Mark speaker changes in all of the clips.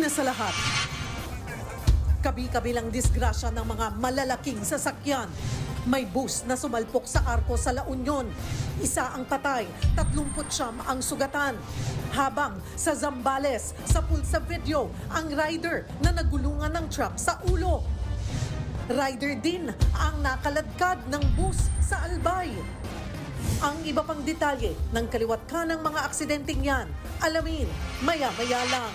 Speaker 1: una sa lahat, kabi-kabilang disgrasya ng mga malalaking sasakyan. May bus na sumalpok sa arko sa La Union. Isa ang patay, 39 ang sugatan. Habang sa Zambales, sa pulsa video, ang rider na nagulungan ng truck sa ulo. Rider din ang nakaladkad ng bus sa Albay. Ang iba pang detalye ng kaliwat ka ng mga aksidenteng yan, alamin maya-maya lang.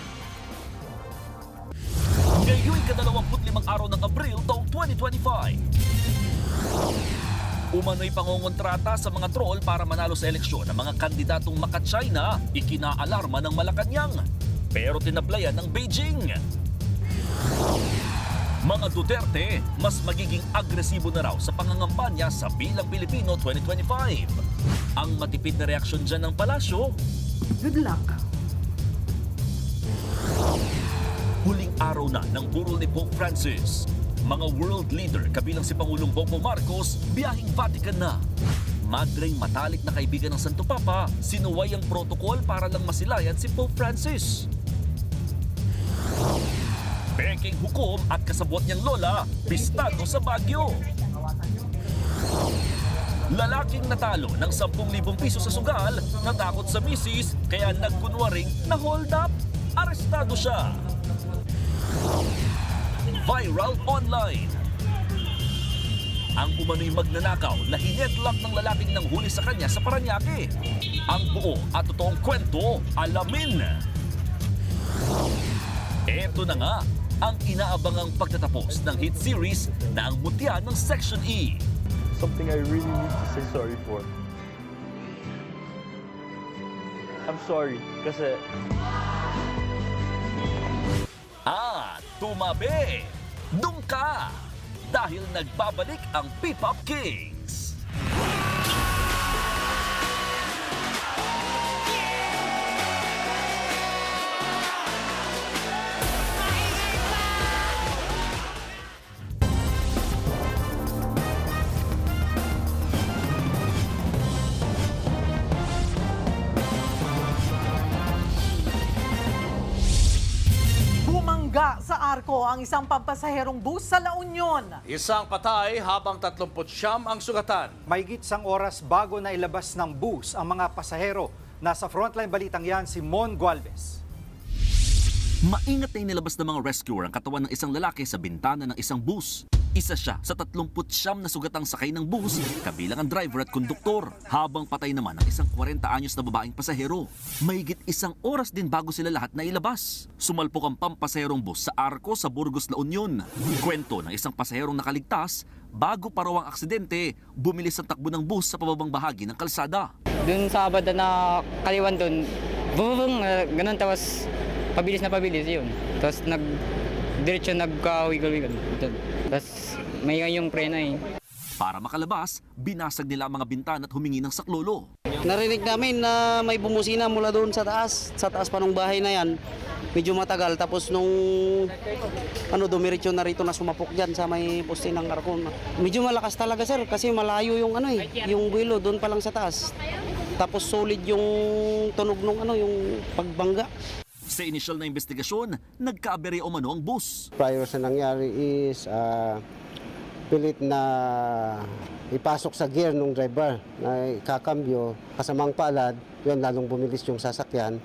Speaker 2: Ngayon'y ka-25 araw ng Abril taong 2025. Umano'y pangongontrata sa mga troll para manalo sa eleksyon ng mga kandidatong maka-China, ikinaalarma ng Malacanang. Pero tinablayan ng Beijing. Mga Duterte, mas magiging agresibo na raw sa pangangampanya sa Bilang Pilipino 2025. Ang matipid na reaksyon dyan ng palasyo.
Speaker 1: Good luck.
Speaker 2: Huling araw na ng burol ni Pope Francis. Mga world leader kabilang si Pangulong Bongbong Marcos, biyaheng Vatican na. Madreng matalik na kaibigan ng Santo Papa, sinuway ang protokol para lang masilayan si Pope Francis. Peking hukom at kasabwat niyang lola, pistado sa Baguio. Lalaking natalo ng 10,000 piso sa sugal, natakot sa misis, kaya nagkunwaring na hold up. Arestado siya. Viral online. Ang umano'y magnanakaw na hinedlock ng lalaking nanghuli sa kanya sa Parañaque. Ang buo at totoong kwento, alamin. Eto na nga, ang inaabangang pagtatapos ng hit series na ang mutya ng Section E.
Speaker 3: Something I really need to say sorry for. I'm sorry, kasi
Speaker 2: Tumabi! Doon ka! Dahil nagbabalik ang P-Pop Kings!
Speaker 1: Bumangga sa arko ang isang pampasaherong bus sa La Union.
Speaker 4: Isang patay habang 39 ang sugatan.
Speaker 5: Mahigit isang oras bago na ilabas ng bus ang mga pasahero. Nasa frontline balitang yan si Mon Gualvez.
Speaker 2: Maingat na inilabas ng mga rescuer ang katawan ng isang lalaki sa bintana ng isang bus. Isa siya sa 39 na sugatang sakay ng bus, kabilang ang driver at konduktor. Habang patay naman ang isang 40 anyos na babaeng pasahero. Mahigit isang oras din bago sila lahat na ilabas. Sumalpok ang pampasaherong bus sa arko sa Burgos, La Union. Kwento ng isang pasaherong nakaligtas, bago pa raw ang aksidente, bumilis ang takbo ng bus sa pababang bahagi ng kalsada.
Speaker 6: Doon sa abad na kaliwan doon, bubung, ganun, tapos pabilis na pabilis yun. Tapos diretso nagka-wiggle-wiggle. Tapos may yung prena eh.
Speaker 2: Para makalabas, binasag nila ang mga bintana at humingi ng saklolo.
Speaker 7: Narinig namin na may bumusina mula doon sa taas pa ng bahay na yan. Medyo matagal, tapos nung dumiretso na rito na sumapok dyan sa may poste ng arko. Medyo malakas talaga sir, kasi malayo yung yung buwelo doon pa lang sa taas. Tapos solid yung tunog nung yung pagbangga.
Speaker 2: Sa inisyal na investigasyon, nagkaaberya umano ang bus.
Speaker 8: Prior sa nangyari is pilit na ipasok sa gear ng driver na ikakambyo, kasamang palad, yun lalong bumilis yung sasakyan.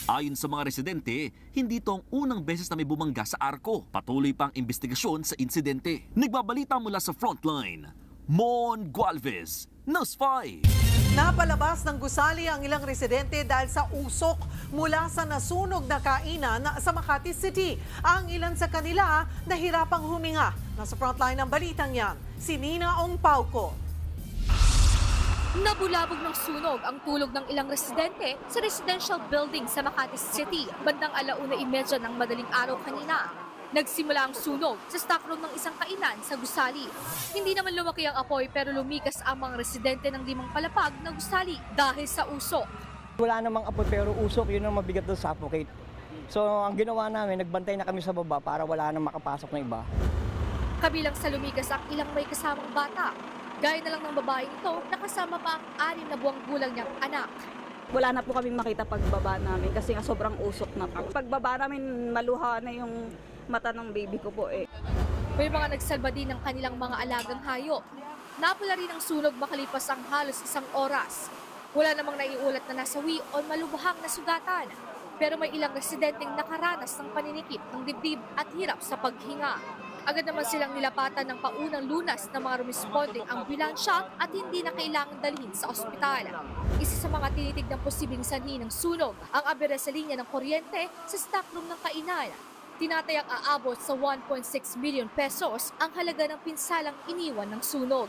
Speaker 2: Ayon sa mga residente, hindi ito ang unang beses na may bumangga sa arko. Patuloy pang investigasyon sa insidente. Nagbabalita mula sa frontline, Mon Gualvez, News 5.
Speaker 1: Napalabas ng gusali ang ilang residente dahil sa usok mula sa nasunog na kainan sa Makati City. Ang ilan sa kanila nahirapang huminga. Nasa frontline ng balitang yan, si Nina Ong Pauco.
Speaker 9: Nabulabog ng sunog ang tulog ng ilang residente sa residential building sa Makati City bandang 1:30 ng madaling araw kanina. Nagsimula ang sunog sa stockroom ng isang kainan sa gusali. Hindi naman lumaki ang apoy pero lumikas ang mga residente ng 5 palapag na gusali dahil sa usok.
Speaker 10: Wala namang apoy pero usok, yun ang mabigat doon sa suffocate. So ang ginawa namin, nagbantay na kami sa baba para wala nang makapasok na iba.
Speaker 9: Kabilang sa lumikas ang ilang may kasamang bata. Gaya na lang ng babaeng ito, nakasama pa ang 6 na buwang gulang niyang anak.
Speaker 11: Wala na po kaming makita pagbaba namin kasi nga sobrang usok na po. Pagbaba namin, maluha na yung mata ng baby ko po eh.
Speaker 9: May mga nagsalba din ng kanilang mga alagang hayop. Napula rin ang sunog makalipas ang halos 1 oras. Wala namang naiulat na nasawi o malubhang nasugatan. Pero may ilang residenteng nakaranas ng paninikip ng dibdib at hirap sa paghinga. Agad naman silang nilapatan ng paunang lunas ng mga rumisponding ambulansya at hindi na kailangang dalhin sa ospital. Isa sa mga tinitignan posibleng sanhi ng sunog ang abere sa linya ng kuryente sa stockroom ng kainan. Tinatayang aabot sa 1.6 million pesos ang halaga ng pinsalang iniwan ng sunog.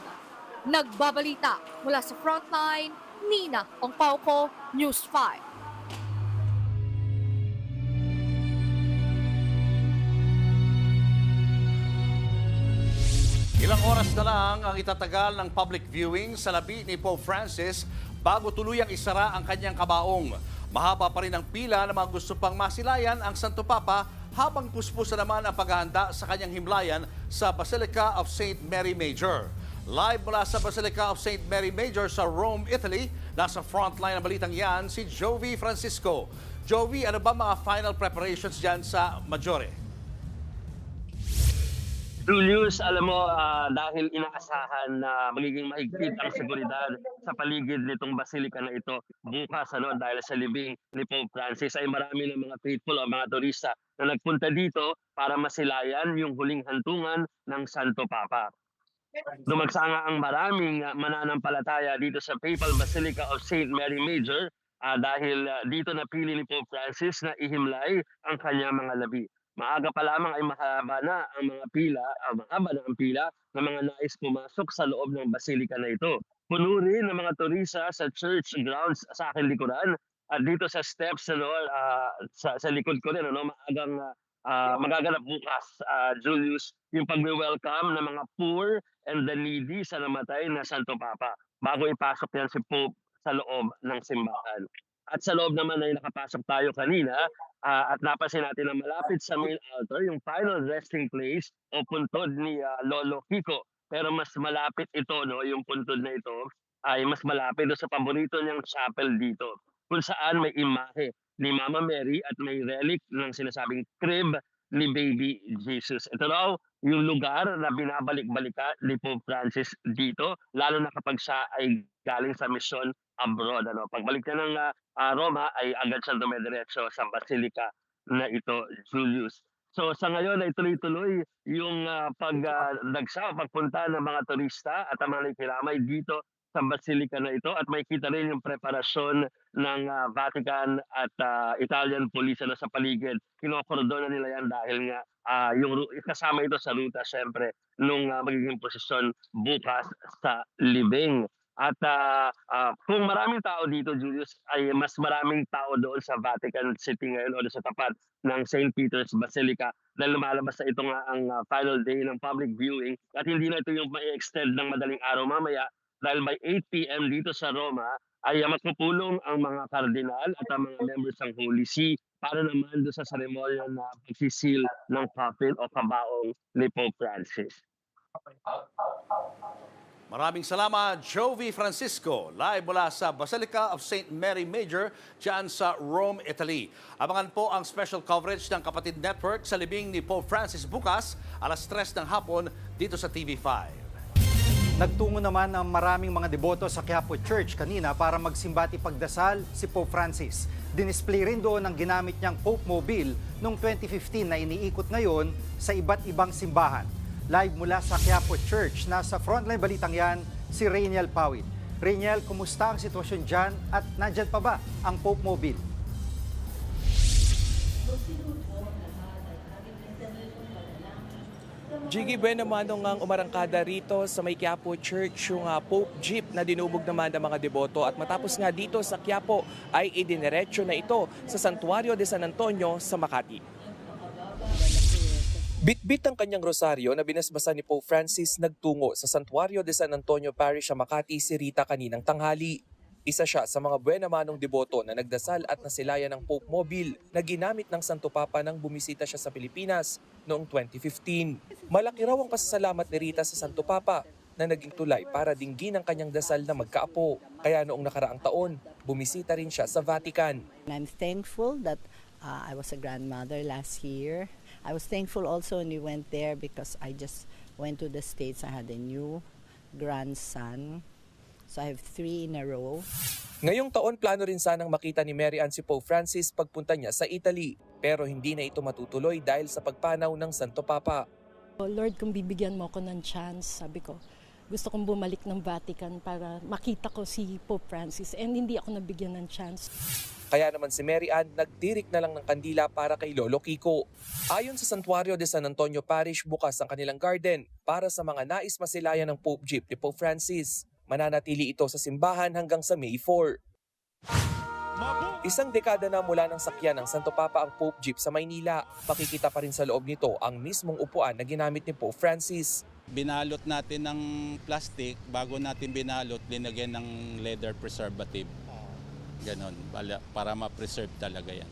Speaker 9: Nagbabalita mula sa Frontline, Nina Ongpauco, News 5.
Speaker 4: Ilang oras na lang ang itatagal ng public viewing sa labi ni Pope Francis bago tuluyang isara ang kanyang kabaong. Mahaba pa rin ang pila ng mga gusto pang masilayan ang Santo Papa habang puspusa naman ang paghahanda sa kanyang himlayan sa Basilica of St. Mary Major. Live mula sa Basilica of St. Mary Major sa Rome, Italy, nasa frontline ng balitang yan si Jovi Francisco. Jovi, ano ba mga final preparations dyan sa Maggiore?
Speaker 12: Julius, alam mo, dahil inaasahan na magiging mahigpit ang seguridad sa paligid nitong basilika na ito bukas dahil sa libing ni Pope Francis ay marami ng mga faithful o mga turista na nagpunta dito para masilayan yung huling hantungan ng Santo Papa. Dumagsa nga ang maraming mananampalataya dito sa Papal Basilica of St. Mary Major dahil dito napili ni Pope Francis na ihimlay ang kanyang mga labi. Maaga pa lamang ay mahaba na ang mga pila, mahaba na ang pila ng mga nais pumasok sa loob ng basilika na ito. Puno rin ng mga turista sa church grounds sa aking likuran at dito sa steps sa likod ko rin maagang magaganap bukas, Julius, yung pagwe-welcome ng mga poor and the needy sa namatay na Santo Papa bago ipasok yan si Pope sa loob ng simbahan. At sa loob naman ay nakapasok tayo kanina at napansin natin na malapit sa main altar, yung final resting place o puntod ni Lolo Kiko. Pero mas malapit ito, yung puntod na ito, ay mas malapit sa paborito niyang chapel dito, kung saan may imahe ni Mama Mary at may relic ng sinasabing crib ni Baby Jesus. Ito raw yung lugar na binabalik-balikan ni Pope Francis dito, lalo na kapag siya ay galing sa mission abroad. Pagbalik niya ng Roma ay agad siya dumediretso sa basilika na ito, Julius. So sa ngayon ay tuloy-tuloy yung pagpunta ng mga turista at ang mga nakikiramay dito sa basilika na ito at makikita rin yung preparasyon ng Vatican at Italian police sa paligid. Kinokordona nila yan dahil nga yung kasama ito sa ruta syempre nung magiging posisyon bukas sa libing. At kung maraming tao dito, Julius, ay mas maraming tao doon sa Vatican City ngayon o sa tapat ng St. Peter's Basilica dahil lumalabas na ito nga ang final day ng public viewing at hindi na ito yung ma-extend ng madaling araw mamaya dahil by 8 p.m. dito sa Roma ay magpupulong ang mga kardinal at ang mga members ng Holy See para naman doon sa seremonya na pagsisil ng coffin o kabaong ni Pope Francis.
Speaker 4: Maraming salamat, Jovi Francisco, live mula sa Basilica of St. Mary Major dyan sa Rome, Italy. Abangan po ang special coverage ng Kapatid Network sa libing ni Pope Francis bukas, alas 3 ng hapon dito sa TV5.
Speaker 5: Nagtungo naman ang maraming mga deboto sa Quiapo Church kanina para magsimba at ipagdasal si Pope Francis. Dinisplay rin doon ang ginamit niyang Pope Mobile noong 2015 na iniikot ngayon sa iba't ibang simbahan. Live mula sa Quiapo Church, nasa frontline balitang yan, si Rainiel Pawit. Rainiel, kumusta ang sitwasyon dyan at nandyan pa ba ang Pope Mobile?
Speaker 13: Jiggy, bueno manong ang umarangkada rito sa may Quiapo Church yung Pope Jeep na dinubog naman ng mga deboto at matapos nga dito sa Quiapo ay idiniretso na ito sa Santuario de San Antonio sa Makati. Bitbit ang kanyang rosaryo na binasbasan ni Pope Francis nagtungo sa Santuario de San Antonio Parish sa Makati si Rita kaninang tanghali. Isa siya sa mga buena manong deboto na nagdasal at nasilayan ng Pope Mobile na ginamit ng Santo Papa nang bumisita siya sa Pilipinas noong 2015. Malaki raw ang pasasalamat ni Rita sa Santo Papa na naging tulay para dinggin ang kanyang dasal na magkaapo. Kaya noong nakaraang taon, bumisita rin siya sa Vatican.
Speaker 14: I'm thankful that I was a grandmother last year. I was thankful also when we went there because I just went to the States. I had a new grandson. So I have 3 in a row.
Speaker 13: Ngayong taon, plano rin sanang makita ni Mary Ann si Pope Francis pagpunta niya sa Italy. Pero hindi na ito matutuloy dahil sa pagpanaw ng Santo Papa.
Speaker 15: Lord, kung bibigyan mo ako ng chance, sabi ko, gusto kong bumalik ng Vatican para makita ko si Pope Francis and hindi ako nabigyan ng chance.
Speaker 13: Kaya naman si Mary Ann nagtirik na lang ng kandila para kay Lolo Kiko. Ayon sa Santuario de San Antonio Parish, bukas ang kanilang garden para sa mga nais masilayan ng Pope Jeep ni Pope Francis. Mananatili ito sa simbahan hanggang sa May 4. Isang dekada na mula ng sakyan ng Santo Papa ang Pope Jeep sa Maynila. Makikita pa rin sa loob nito ang mismong upuan na ginamit ni Pope Francis.
Speaker 16: Binalot natin ng plastic, bago natin binalot, linagyan ng leather preservative. Ganon, para ma-preserve talaga yan.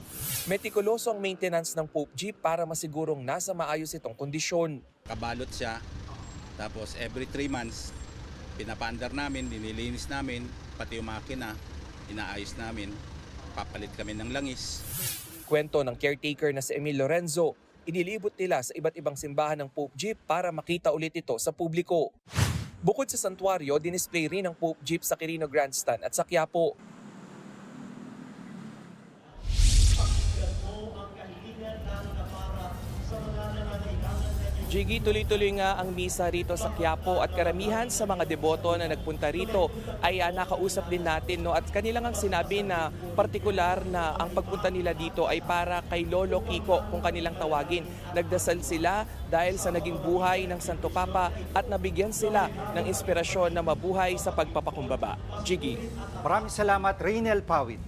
Speaker 13: Metikuloso ang maintenance ng Pope Jeep para masigurong nasa maayos itong kondisyon.
Speaker 16: Kabalot siya, tapos every 3 months, pinapaandar namin, dinilinis namin, pati yung makina, inaayos namin. Papalit kami ng langis.
Speaker 13: Kwento ng caretaker na si Emil Lorenzo, inilibot nila sa iba't ibang simbahan ng Pope Jeep para makita ulit ito sa publiko. Bukod sa santuario, dinisplay rin ang Pope Jeep sa Quirino Grandstand at sa Quiapo. Jiggy, tuloy-tuloy nga ang misa rito sa Quiapo at karamihan sa mga deboto na nagpunta rito ay nakausap din natin. No? At kanilang ang sinabi na partikular na ang pagpunta nila dito ay para kay Lolo Kiko kung kanilang tawagin. Nagdasal sila dahil sa naging buhay ng Santo Papa at nabigyan sila ng inspirasyon na mabuhay sa pagpapakumbaba. Jiggy.
Speaker 5: Maraming salamat, Reynel Pawid.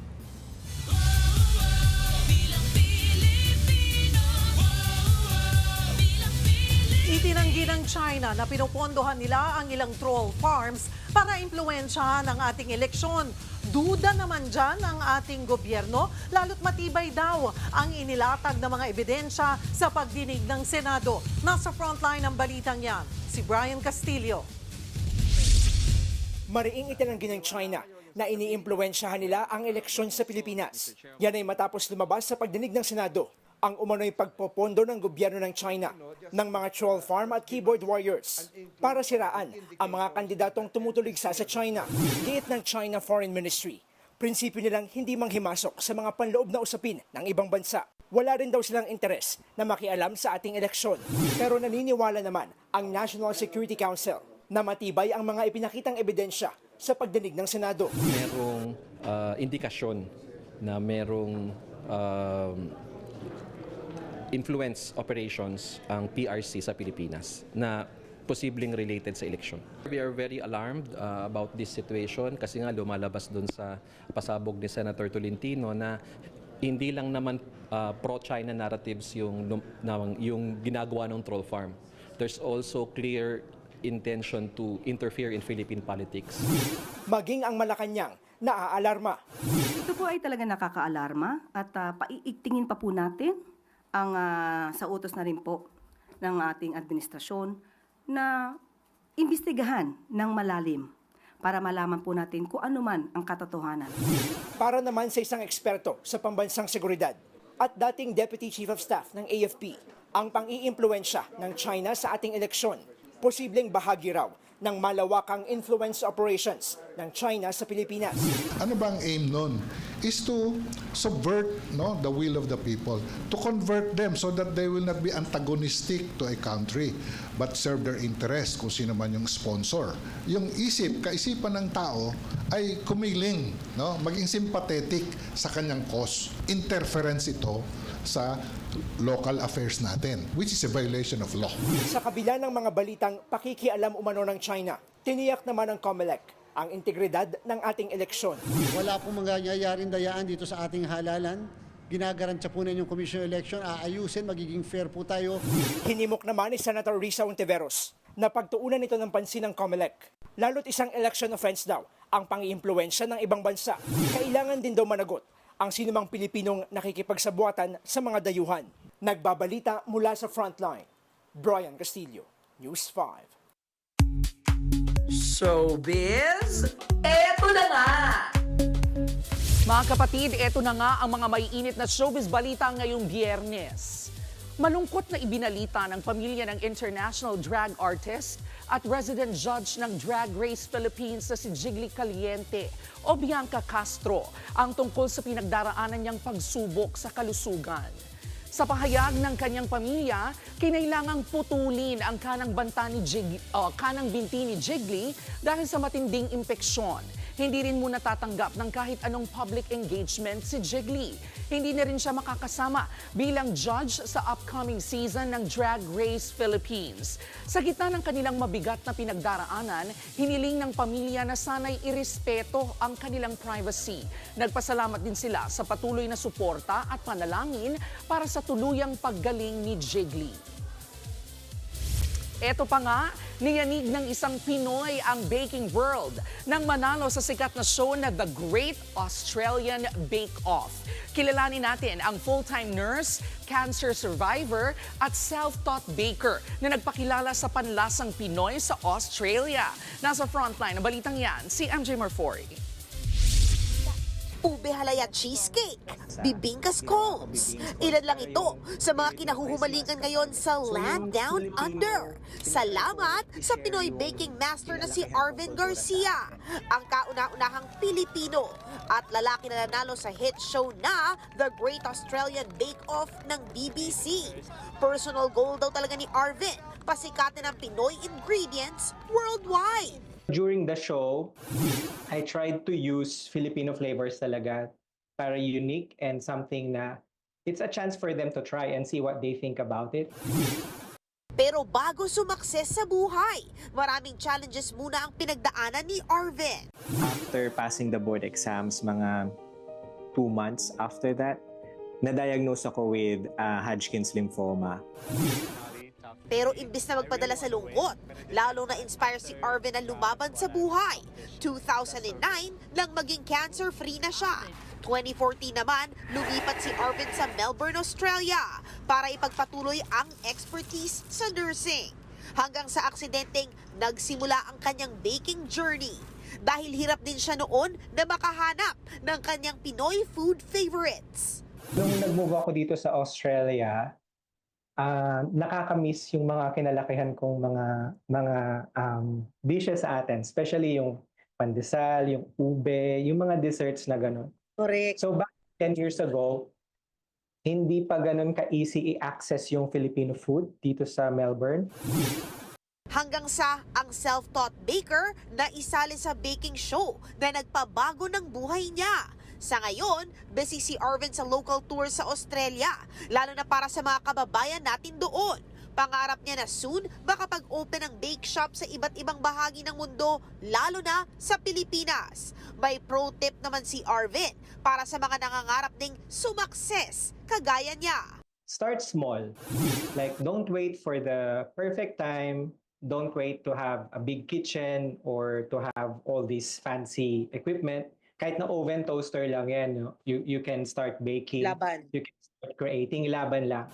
Speaker 1: Itinanggi ng China na pinupondohan nila ang ilang troll farms para impluwensyahan ang ating eleksyon. Duda naman dyan ang ating gobyerno, lalo't matibay daw ang inilatag na mga ebidensya sa pagdinig ng Senado. Nasa frontline ng balitang yan, si Brian Castillo.
Speaker 17: Mariing itinanggi ng China na iniimpluwensyahan nila ang eleksyon sa Pilipinas. Yan ay matapos lumabas sa pagdinig ng Senado ang umano'y pagpopondo ng gobyerno ng China ng mga troll farm at keyboard warriors para siraan ang mga kandidatong tumutuligsa sa China. Giit ng China Foreign Ministry, prinsipyo nilang hindi manghimasok sa mga panloob na usapin ng ibang bansa. Wala rin daw silang interes na makialam sa ating eleksyon. Pero naniniwala naman ang National Security Council na matibay ang mga ipinakitang ebidensya sa pagdinig ng Senado.
Speaker 18: Merong indikasyon na merong influence operations ang PRC sa Pilipinas na posibleng related sa election. We are very alarmed about this situation kasi nga lumalabas doon sa pasabog ni Senator Tolentino na hindi lang naman pro-China narratives yung ginagawa ng troll farm. There's also clear intention to interfere in Philippine politics.
Speaker 17: Maging ang Malacanang naaalarma.
Speaker 19: Ito po ay talaga nakakaalarma at paiigtingin pa po natin ang sa utos na rin po ng ating administrasyon na imbestigahan ng malalim para malaman po natin kung ano man ang katotohanan.
Speaker 17: Para naman sa isang eksperto sa pambansang seguridad at dating Deputy Chief of Staff ng AFP, ang pang-iimpluwensya ng China sa ating eleksyon, posibleng bahagi raw ng malawakang influence operations ng China sa Pilipinas.
Speaker 20: Ano bang aim nun? Is to subvert the will of the people, to convert them so that they will not be antagonistic to a country but serve their interest kung sino man yung sponsor. Yung kaisipan ng tao ay kumiling, maging sympathetic sa kanyang cause. Interference ito sa local affairs natin, which is a violation of law.
Speaker 17: Sa kabila ng mga balitang pakikialam umano ng China, tiniyak naman ng COMELEC ang integridad ng ating eleksyon.
Speaker 21: Wala pong mangyayaring dayaan dito sa ating halalan. Ginagarantiya po na yung Commission Election, aayusin, magiging fair po tayo.
Speaker 17: Hinimok naman ni Senator Risa Ontiveros na pagtuunan ito ng pansin ng COMELEC. Lalo't isang election offense daw ang pang-iimpluwensya ng ibang bansa. Kailangan din daw managot ang sinumang Pilipinong nakikipagsabuatan sa mga dayuhan. Nagbabalita mula sa frontline, Brian Castillo, News 5.
Speaker 3: showbiz, eto na nga!
Speaker 22: Mga kapatid, eto na nga ang mga maiinit na showbiz balita ngayong Biyernes. Malungkot na ibinalita ng pamilya ng international drag artist at resident judge ng Drag Race Philippines na si Jiggly Caliente o Bianca Castro ang tungkol sa pinagdaraanan niyang pagsubok sa kalusugan. Sa pahayag ng kanyang pamilya, kinailangang putulin ang kanang binti ni Jiggly dahil sa matinding impeksyon. Hindi rin muna tatanggap ng kahit anong public engagement si Jiggly. Hindi na rin siya makakasama bilang judge sa upcoming season ng Drag Race Philippines. Sa gitna ng kanilang mabigat na pinagdaraanan, hiniling ng pamilya na sana'y irespeto ang kanilang privacy. Nagpasalamat din sila sa patuloy na suporta at panalangin para sa tuluyang paggaling ni Jiggly. Eto pa nga, niyanig ng isang Pinoy ang baking world nang manalo sa sikat na show na The Great Australian Bake Off. Kilalanin natin ang full-time nurse, cancer survivor at self-taught baker na nagpakilala sa panlasang Pinoy sa Australia. Nasa frontline ng balitang yan, si MJ Marfori.
Speaker 23: Ube halaya cheesecake, bibingka scones. Ilan lang ito sa mga kinahuhumalingan ngayon sa Land Down Under. Salamat sa Pinoy baking master na si Arvin Garcia, ang kauna-unahang Pilipino at lalaki na nanalo sa hit show na The Great Australian Bake Off ng BBC. Personal goal daw talaga ni Arvin, pasikatin ang Pinoy ingredients worldwide.
Speaker 24: During the show, I tried to use Filipino flavors talaga para unique and something na it's a chance for them to try and see what they think about it.
Speaker 23: Pero bago sumakses sa buhay, maraming challenges muna ang pinagdaanan ni Arvin.
Speaker 24: After passing the board exams, mga 2 months after that, na-diagnose ako with Hodgkin's lymphoma.
Speaker 23: Pero imbis na magpadala sa lungkot, lalo na-inspire si Arvin na lumaban sa buhay. 2009 nang maging cancer-free na siya. 2014 naman, lumipat si Arvin sa Melbourne, Australia para ipagpatuloy ang expertise sa nursing. Hanggang sa aksidenteng nagsimula ang kanyang baking journey. Dahil hirap din siya noon na makahanap ng kanyang Pinoy food favorites.
Speaker 24: Nung nag-move ako dito sa Australia, nakakamiss yung mga kinalakihan kong mga dishes sa atin, especially yung pandesal, yung ube, yung mga desserts na gano'n.
Speaker 23: Correct.
Speaker 24: So back 10 years ago, hindi pa gano'n ka-easy i-access yung Filipino food dito sa Melbourne.
Speaker 23: Hanggang sa ang self-taught baker na isali sa baking show na nagpabago ng buhay niya. Sa ngayon, busy si Arvin sa local tour sa Australia, lalo na para sa mga kababayan natin doon. Pangarap niya na soon makapag-open ng bake shop sa iba't ibang bahagi ng mundo, lalo na sa Pilipinas. May pro tip naman si Arvin para sa mga nangangarap ding sumakses kagaya niya.
Speaker 24: Start small. Like, don't wait for the perfect time. Don't wait to have a big kitchen or to have all this fancy equipment. Kahit na oven toaster lang yan, no? You can start baking.
Speaker 23: Laban.
Speaker 24: You can start creating. Laban lang.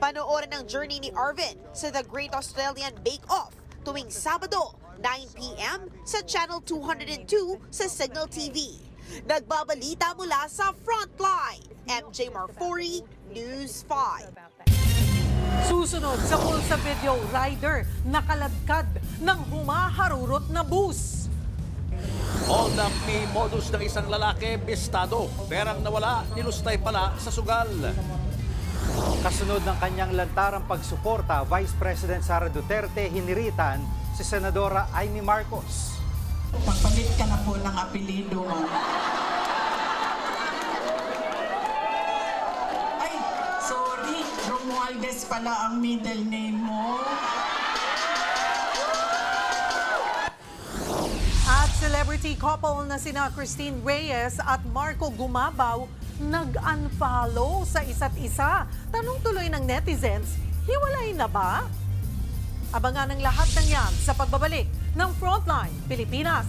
Speaker 23: Panoorin ang journey ni Arvin sa The Great Australian Bake Off tuwing Sabado, 9 p.m. sa Channel 202 sa Signal TV. Nagbabalita mula sa Frontline, MJ Marfori, News 5.
Speaker 1: Susunod sa Pulsa Video, rider nakaladkad ng humaharurot na bus.
Speaker 4: Hold up ni modus ng isang lalaki, bistado. Perang nawala, nilustay pala sa sugal.
Speaker 5: Kasunod ng kanyang lantarang pagsuporta, Vice President Sara Duterte hiniritan si Senadora Amy Marcos.
Speaker 3: Pagpalit ka na po ng apelido mo. Ay, sorry. Romualdez pala ang middle name mo.
Speaker 1: At celebrity couple na sina Christine Reyes at Marco Gumabaw nag-unfollow sa isa't isa. Tanong tuloy ng netizens, hiwalay na ba? Abangan ang lahat ng yan sa pagbabalik ng Frontline Pilipinas.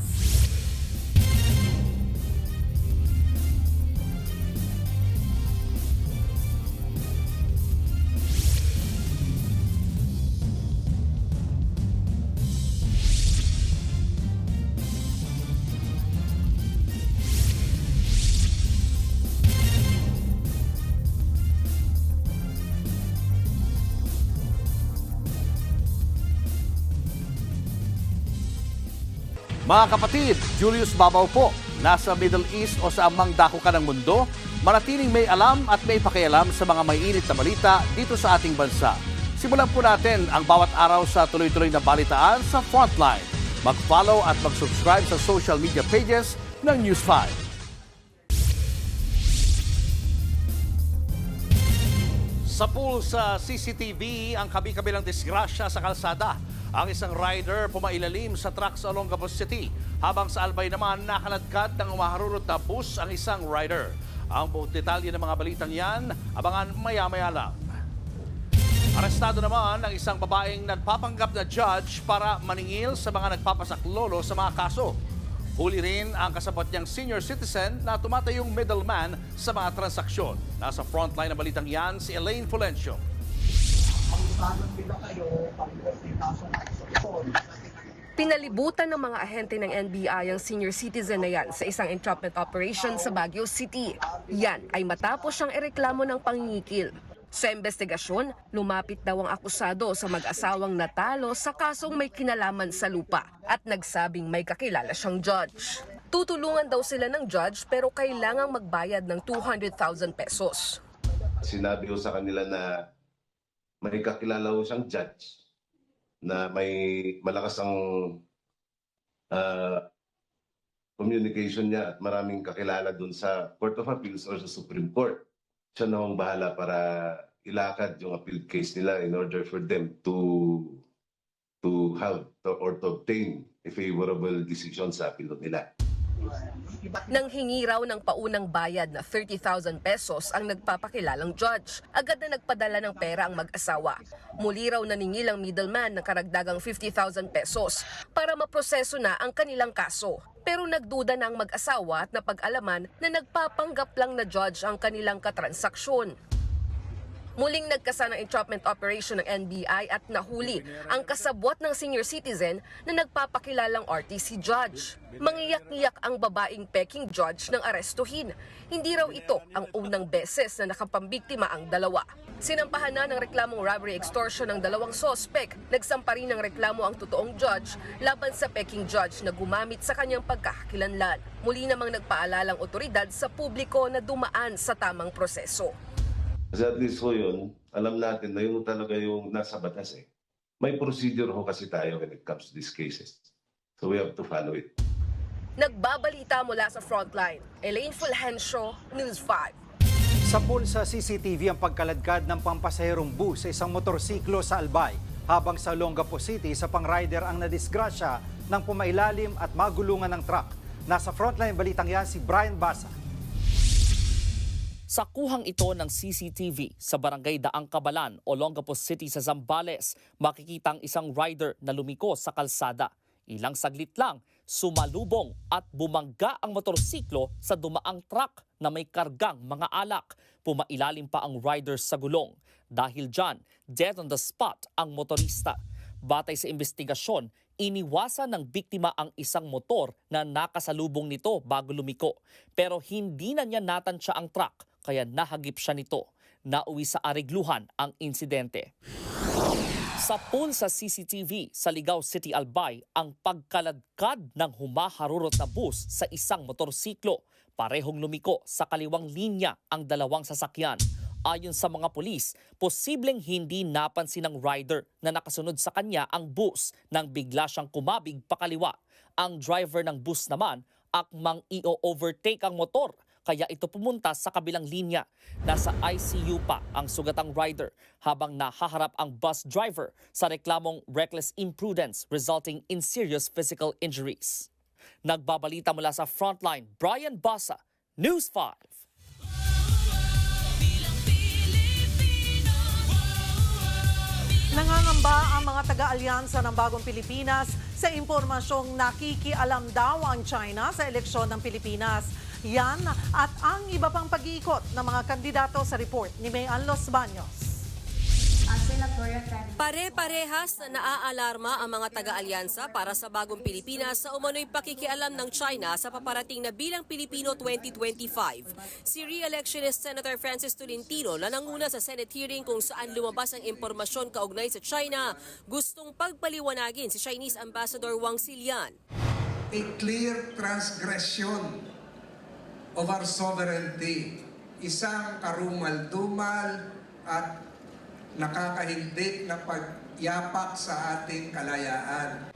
Speaker 4: Mga kapatid, Julius Babaw po. Nasa Middle East o sa amang dako ka ng mundo, manatiling may alam at may pakialam sa mga maiinit na balita dito sa ating bansa. Simulan po natin ang bawat araw sa tuloy-tuloy na balitaan sa Frontline. Mag-follow at mag-subscribe sa social media pages ng News 5. Sa pool sa CCTV, ang kabi-kabilang disgrasya sa kalsada. Ang isang rider pumailalim sa truck sa Olongapo City, habang sa Albay naman nakaladkad ng umaharurot na bus ang isang rider. Ang buong detalye ng mga balitang yan, abangan maya-maya lang. Arestado naman ang isang babaeng nagpapanggap na judge para maningil sa mga nagpapasaklolo sa mga kaso. Huli rin ang kasabot niyang senior citizen na tumatayong middleman sa mga transaksyon. Nasa frontline ng balitang yan si Elaine Fulencio.
Speaker 2: Pinalibutan ng mga ahente ng NBI ang senior citizen na yan sa isang entrapment operation sa Baguio City. Yan ay matapos siyang ireklamo ng pangingikil. Sa investigasyon, lumapit daw ang akusado sa mag-asawang natalo sa kasong may kinalaman sa lupa at nagsabing may kakilala siyang judge. Tutulungan daw sila ng judge pero kailangang magbayad ng 200,000 pesos.
Speaker 6: Sinabi ko sa kanila na may kakilala ko siyang judge na may malakas ang communication niya at maraming kakilala dun sa Court of Appeals or sa Supreme Court. Siya na ang bahala para ilakad yung appeal case nila in order for them to have or to obtain a favorable decision sa appeal nila.
Speaker 2: Nang hingi raw ng paunang bayad na 30,000 pesos ang nagpapakilalang judge, agad na nagpadala ng pera ang mag-asawa. Muli raw naningil ang middleman ng karagdagang 50,000 pesos para maproseso na ang kanilang kaso. Pero nagduda na ang mag-asawa at napag-alaman na nagpapanggap lang na judge ang kanilang katransaksyon. Muling nagkasa ng entrapment operation ng NBI at nahuli ang kasabwat ng senior citizen na nagpapakilalang RTC judge. Mangiyak-iyak ang babaeng peking judge ng arestuhin. Hindi raw ito ang unang beses na nakapambiktima ang dalawa. Sinampahan na ng reklamong robbery extortion ng dalawang sospek. Nagsampa rin ng reklamo ang totoong judge laban sa peking judge na gumamit sa kanyang pagkakakilanlan. Muli namang nagpaalalang otoridad sa publiko na dumaan sa tamang proseso.
Speaker 6: Kasi at least po yun, alam natin na yun talaga yung nasa batas eh. May procedure ho kasi tayo when it comes to these cases. So we have to follow it.
Speaker 2: Nagbabalita mula sa Frontline, Elaine Fulgencio, News 5.
Speaker 5: Sa pool sa CCTV ang pagkaladkad ng pampasaherong bus sa isang motorsiklo sa Albay, habang sa Olongapo City sa pang-rider ang nadisgrasya ng pumailalim at magulungan ng truck. Nasa Frontline balitang yan si Brian Basa.
Speaker 7: Sa kuhang ito ng CCTV sa Barangay Daang Kabalan, Olongapo City sa Zambales, makikita ang isang rider na lumiko sa kalsada. Ilang saglit lang, sumalubong at bumangga ang motorsiklo sa dumaang truck na may kargang mga alak. Pumailalim pa ang rider sa gulong. Dahil dyan, dead on the spot ang motorista. Batay sa investigasyon, iniwasan ng biktima ang isang motor na nakasalubong nito bago lumiko. Pero hindi na niya natansya ang truck, kaya nahagip siya nito. Nauwi sa arigluhan ang insidente. Sa pool sa CCTV sa Ligao City, Albay, ang pagkaladkad ng humaharurot na bus sa isang motorsiklo. Parehong lumiko sa kaliwang linya ang dalawang sasakyan. Ayon sa mga pulis, posibleng hindi napansin ng rider na nakasunod sa kanya ang bus nang bigla siyang kumabig pakaliwa. Ang driver ng bus naman akmang i-overtake ang motor, kaya ito pumunta sa kabilang linya. Nasa ICU pa ang sugatang rider habang nahaharap ang bus driver sa reklamong reckless imprudence resulting in serious physical injuries. Nagbabalita mula sa Frontline, Brian Basa, News 5.
Speaker 1: Nangangamba ang mga taga-alyansa ng Bagong Pilipinas sa impormasyong nakikialam daw ang China sa eleksyon ng Pilipinas. Yan at ang iba pang pag-iikot ng mga kandidato sa report ni Mayan Los Baños.
Speaker 8: Pare-parehas na naaalarma ang mga taga-alyansa para sa Bagong Pilipinas sa umano'y pakikialam ng China sa paparating na Bilang Pilipino 2025. Si re-electionist Senator Francis Tolentino na nanguna sa Senate hearing kung saan lumabas ang impormasyon kaugnay sa China, gustong pagpaliwanagin si Chinese Ambassador Wang Xilian.
Speaker 9: a clear transgression of our sovereignty. Isang karumal-dumal at nakakahindik na pagyapak sa ating kalayaan.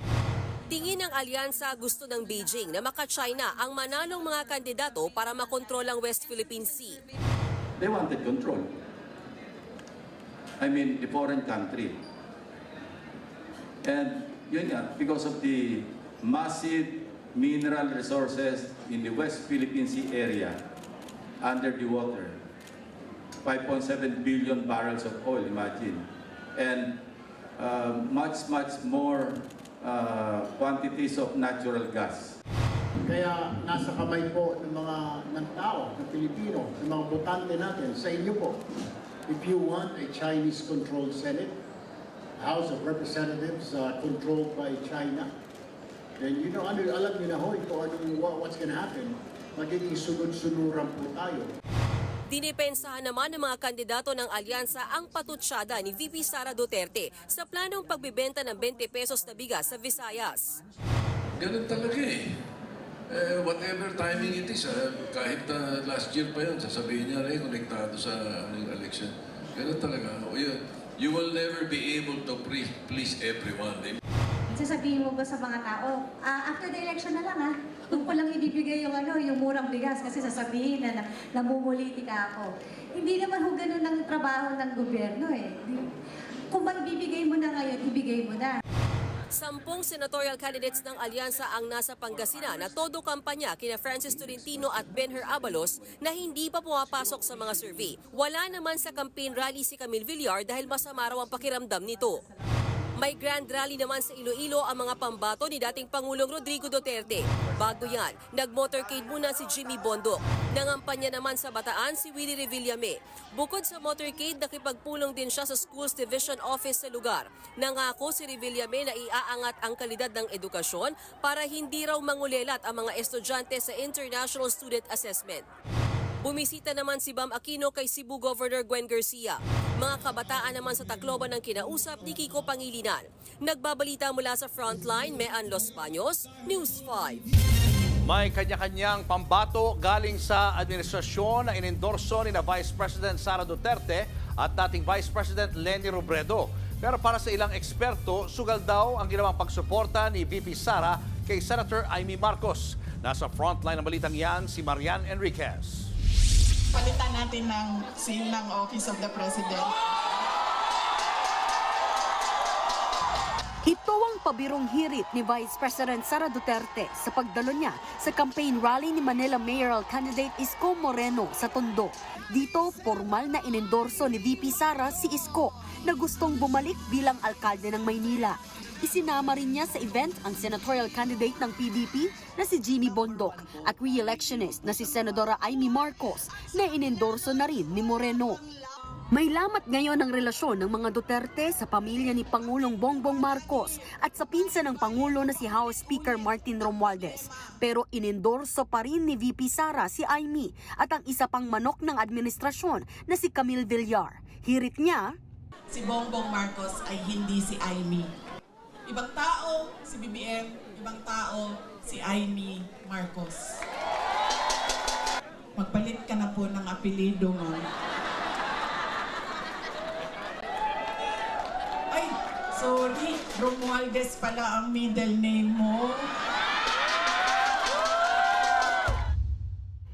Speaker 8: Tingin ng alyansa gusto ng Beijing na maka-China ang mananong mga kandidato para makontrol ang West Philippine Sea.
Speaker 10: They wanted control. I mean, a foreign country. And yun nga, because of the massive mineral resources in the West Philippine Sea area under the water. 5.7 billion barrels of oil, imagine. And much more quantities of natural gas.
Speaker 21: Kaya nasa kamay po ng tao, ng Pilipino, ng mga botante natin, sa inyo po. If you want a Chinese-controlled Senate, House of Representatives controlled by China, then alam niyo na ho what's gonna happen. Magiging sunod-sunuran po tayo.
Speaker 8: Dinipensahan naman ng mga kandidato ng alyansa ang patutsyada ni VP Sara Duterte sa planong pagbibenta ng 20 pesos na bigas sa Visayas.
Speaker 11: Ganun talaga eh. Whatever timing it is, kahit last year pa yun, sasabihin niya rin konektado sa election. Ganun talaga. You will never be able to please everyone.
Speaker 12: Sasabihin mo ba sa mga tao, after the election na lang doon ko lang ibibigay yung murang bigas kasi sasabihin na namumulitika ako. Hindi naman ho ganun ang trabaho ng gobyerno eh. Kung magbibigay mo na ngayon, ibigay mo na.
Speaker 8: 10 senatorial candidates ng alyansa ang nasa Pangasinan na todo kampanya kina Francis Tolentino at Benher Abalos na hindi pa pumapasok sa mga survey. Wala naman sa campaign rally si Camille Villar dahil masama raw ang pakiramdam nito. May grand rally naman sa Iloilo ang mga pambato ni dating Pangulong Rodrigo Duterte. Bago yan, nag-motorcade muna si Jimmy Bondoc. Nangampanya naman sa Bataan si Willie Revillame. Bukod sa motorcade, nakipagpulong din siya sa Schools Division Office sa lugar. Nangako si Revillame na iaangat ang kalidad ng edukasyon para hindi raw mangulelat ang mga estudyante sa International Student Assessment. Bumisita naman si Bam Aquino kay Cebu Governor Gwen Garcia. Mga kabataan naman sa Tacloban ng kinausap ni Kiko Pangilinan. Nagbabalita mula sa Frontline, Mean Los Baños, News 5.
Speaker 4: May kanya-kanyang pambato galing sa administrasyon na inendorso ni na Vice President Sara Duterte at dating Vice President Leni Robredo. Pero para sa ilang eksperto, sugal daw ang ginawang pagsuporta ni VP Sara kay Senator Amy Marcos. Nasa Frontline ng balitang yan si Marian Enriquez.
Speaker 3: Palitan natin ng seal ng Office of the President.
Speaker 25: Ito ang pabirong hirit ni Vice President Sara Duterte sa pagdalo niya sa campaign rally ni Manila mayoral candidate Isko Moreno sa Tondo. Dito, formal na inendorso ni VP Sara si Isko na gustong bumalik bilang alkalde ng Maynila. Isinama rin niya sa event ang senatorial candidate ng PDP na si Jimmy Bondoc at re-electionist na si Senadora Amy Marcos na inendorso na rin ni Moreno. May lamat ngayon ang relasyon ng mga Duterte sa pamilya ni Pangulong Bongbong Marcos at sa pinsan ng Pangulo na si House Speaker Martin Romualdez. Pero inendorso pa rin ni VP Sara si Amy at ang isa pang manok ng administrasyon na si Camille Villar. Hirit niya,
Speaker 3: Si Bongbong Marcos ay hindi si Amy. Ibang tao, si BBM, ibang tao, si Amy Marcos. Magpalit ka na po ng apelido mo. Ay, sorry, Romualdez pala ang middle name mo.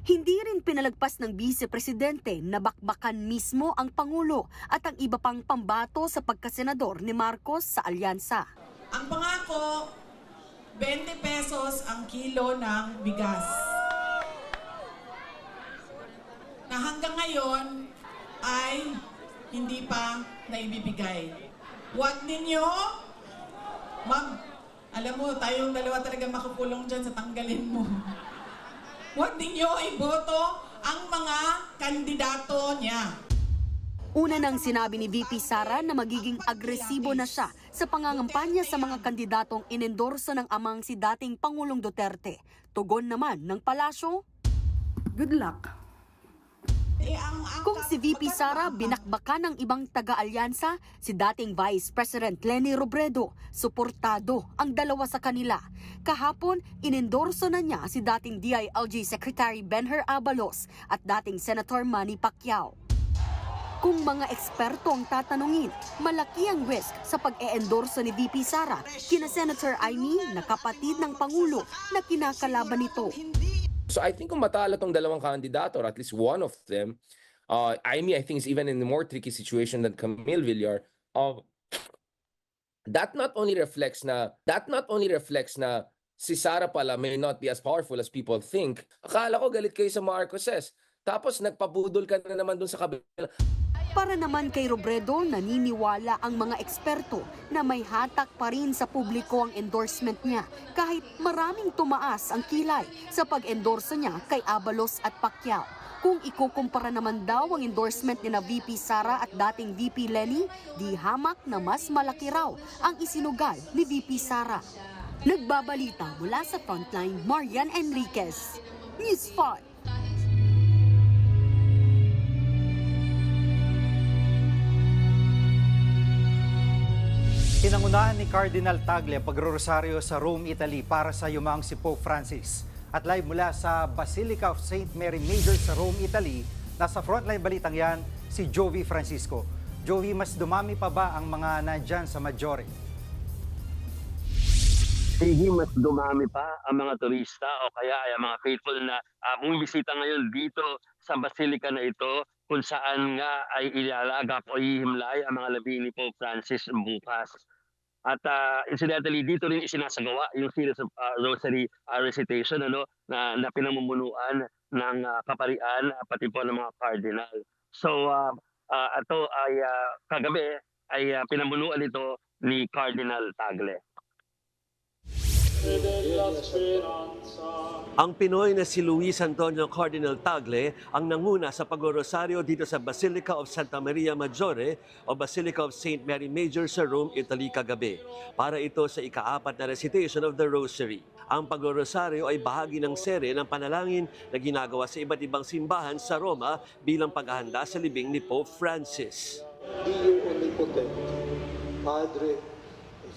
Speaker 25: Hindi rin pinalagpas ng Vice Presidente na bakbakan mismo ang Pangulo at ang iba pang pambato sa pagkasenador ni Marcos sa alyansa.
Speaker 3: Ang pangako, 20 pesos ang kilo ng bigas. Na hanggang ngayon ay hindi pa naibibigay. Huwag ninyo, ma'am, alam mo, tayong dalawa talaga makukulong dyan sa tanggalin mo. Huwag ninyo iboto ang mga kandidato niya.
Speaker 25: Una nang sinabi ni VP Sara na magiging agresibo na siya sa pangangampanya sa mga kandidatong inendorso ng amang si dating Pangulong Duterte. Tugon naman ng palasyo,
Speaker 19: Good luck.
Speaker 25: Kung si VP Sara binakbakan ng ibang taga-alyansa, si dating Vice President Leni Robredo, suportado ang dalawa sa kanila. Kahapon, inendorso na niya si dating DILG Secretary Benher Abalos at dating Senator Manny Pacquiao. Kung mga eksperto ang tatanungin, malaki ang risk sa pag-e-endorso ni VP Sara kina Senator Amy na kapatid ng Pangulo na kinakalaban nito.
Speaker 13: So I think kung matalo tong dalawang kandidato or at least one of them, Amy I think is even in a more tricky situation than Camille Villar. That not only reflects na si Sara pala may not be as powerful as people think. Akala ko galit kayo sa Marcoses. Tapos nagpabudol ka na naman dun sa kabila.
Speaker 25: Para naman kay Robredo, naniniwala ang mga eksperto na may hatak pa rin sa publiko ang endorsement niya kahit maraming tumaas ang kilay sa pag-endorso niya kay Abalos at Pacquiao. Kung ikukumpara naman daw ang endorsement ni na VP Sara at dating VP Leni, di hamak na mas malaki raw ang isinugal ni VP Sara. Nagbabalita mula sa Frontline, Marian Enriquez, News 5.
Speaker 5: Pinangunahan ni Cardinal Tagle ang pagrorosaryo sa Rome, Italy para sa yumang si Pope Francis. At live mula sa Basilica of St. Mary Major sa Rome, Italy, nasa frontline balitang yan si Jovi Francisco. Jovi, mas dumami pa ba ang mga nandyan sa Maggiore?
Speaker 14: Sige, mas dumami pa ang mga turista o kaya ay mga faithful na bumibisita ngayon dito sa Basilica na ito kung saan nga ay ilalagak o ihimlay ang mga labi ni Pope Francis bukas. At incidentally, dito rin isinasagawa yung series of rosary recitation na pinamumunuan ng kaparian pati po ng mga cardinal. So ito ay kagabi ay pinamunuan ito ni Cardinal Tagle.
Speaker 15: Ang Pinoy na si Luis Antonio Cardinal Tagle ang nanguna sa pag-rosaryo dito sa Basilica of Santa Maria Maggiore o Basilica of St. Mary Major sa Rome, Italy kagabi. Para ito sa ika-4 na recitation of the Rosary. Ang pag-rosaryo ay bahagi ng serye ng panalangin na ginagawa sa iba't ibang simbahan sa Roma bilang paghahanda sa libing ni Pope Francis.
Speaker 16: Dio Onnipotente, Padre,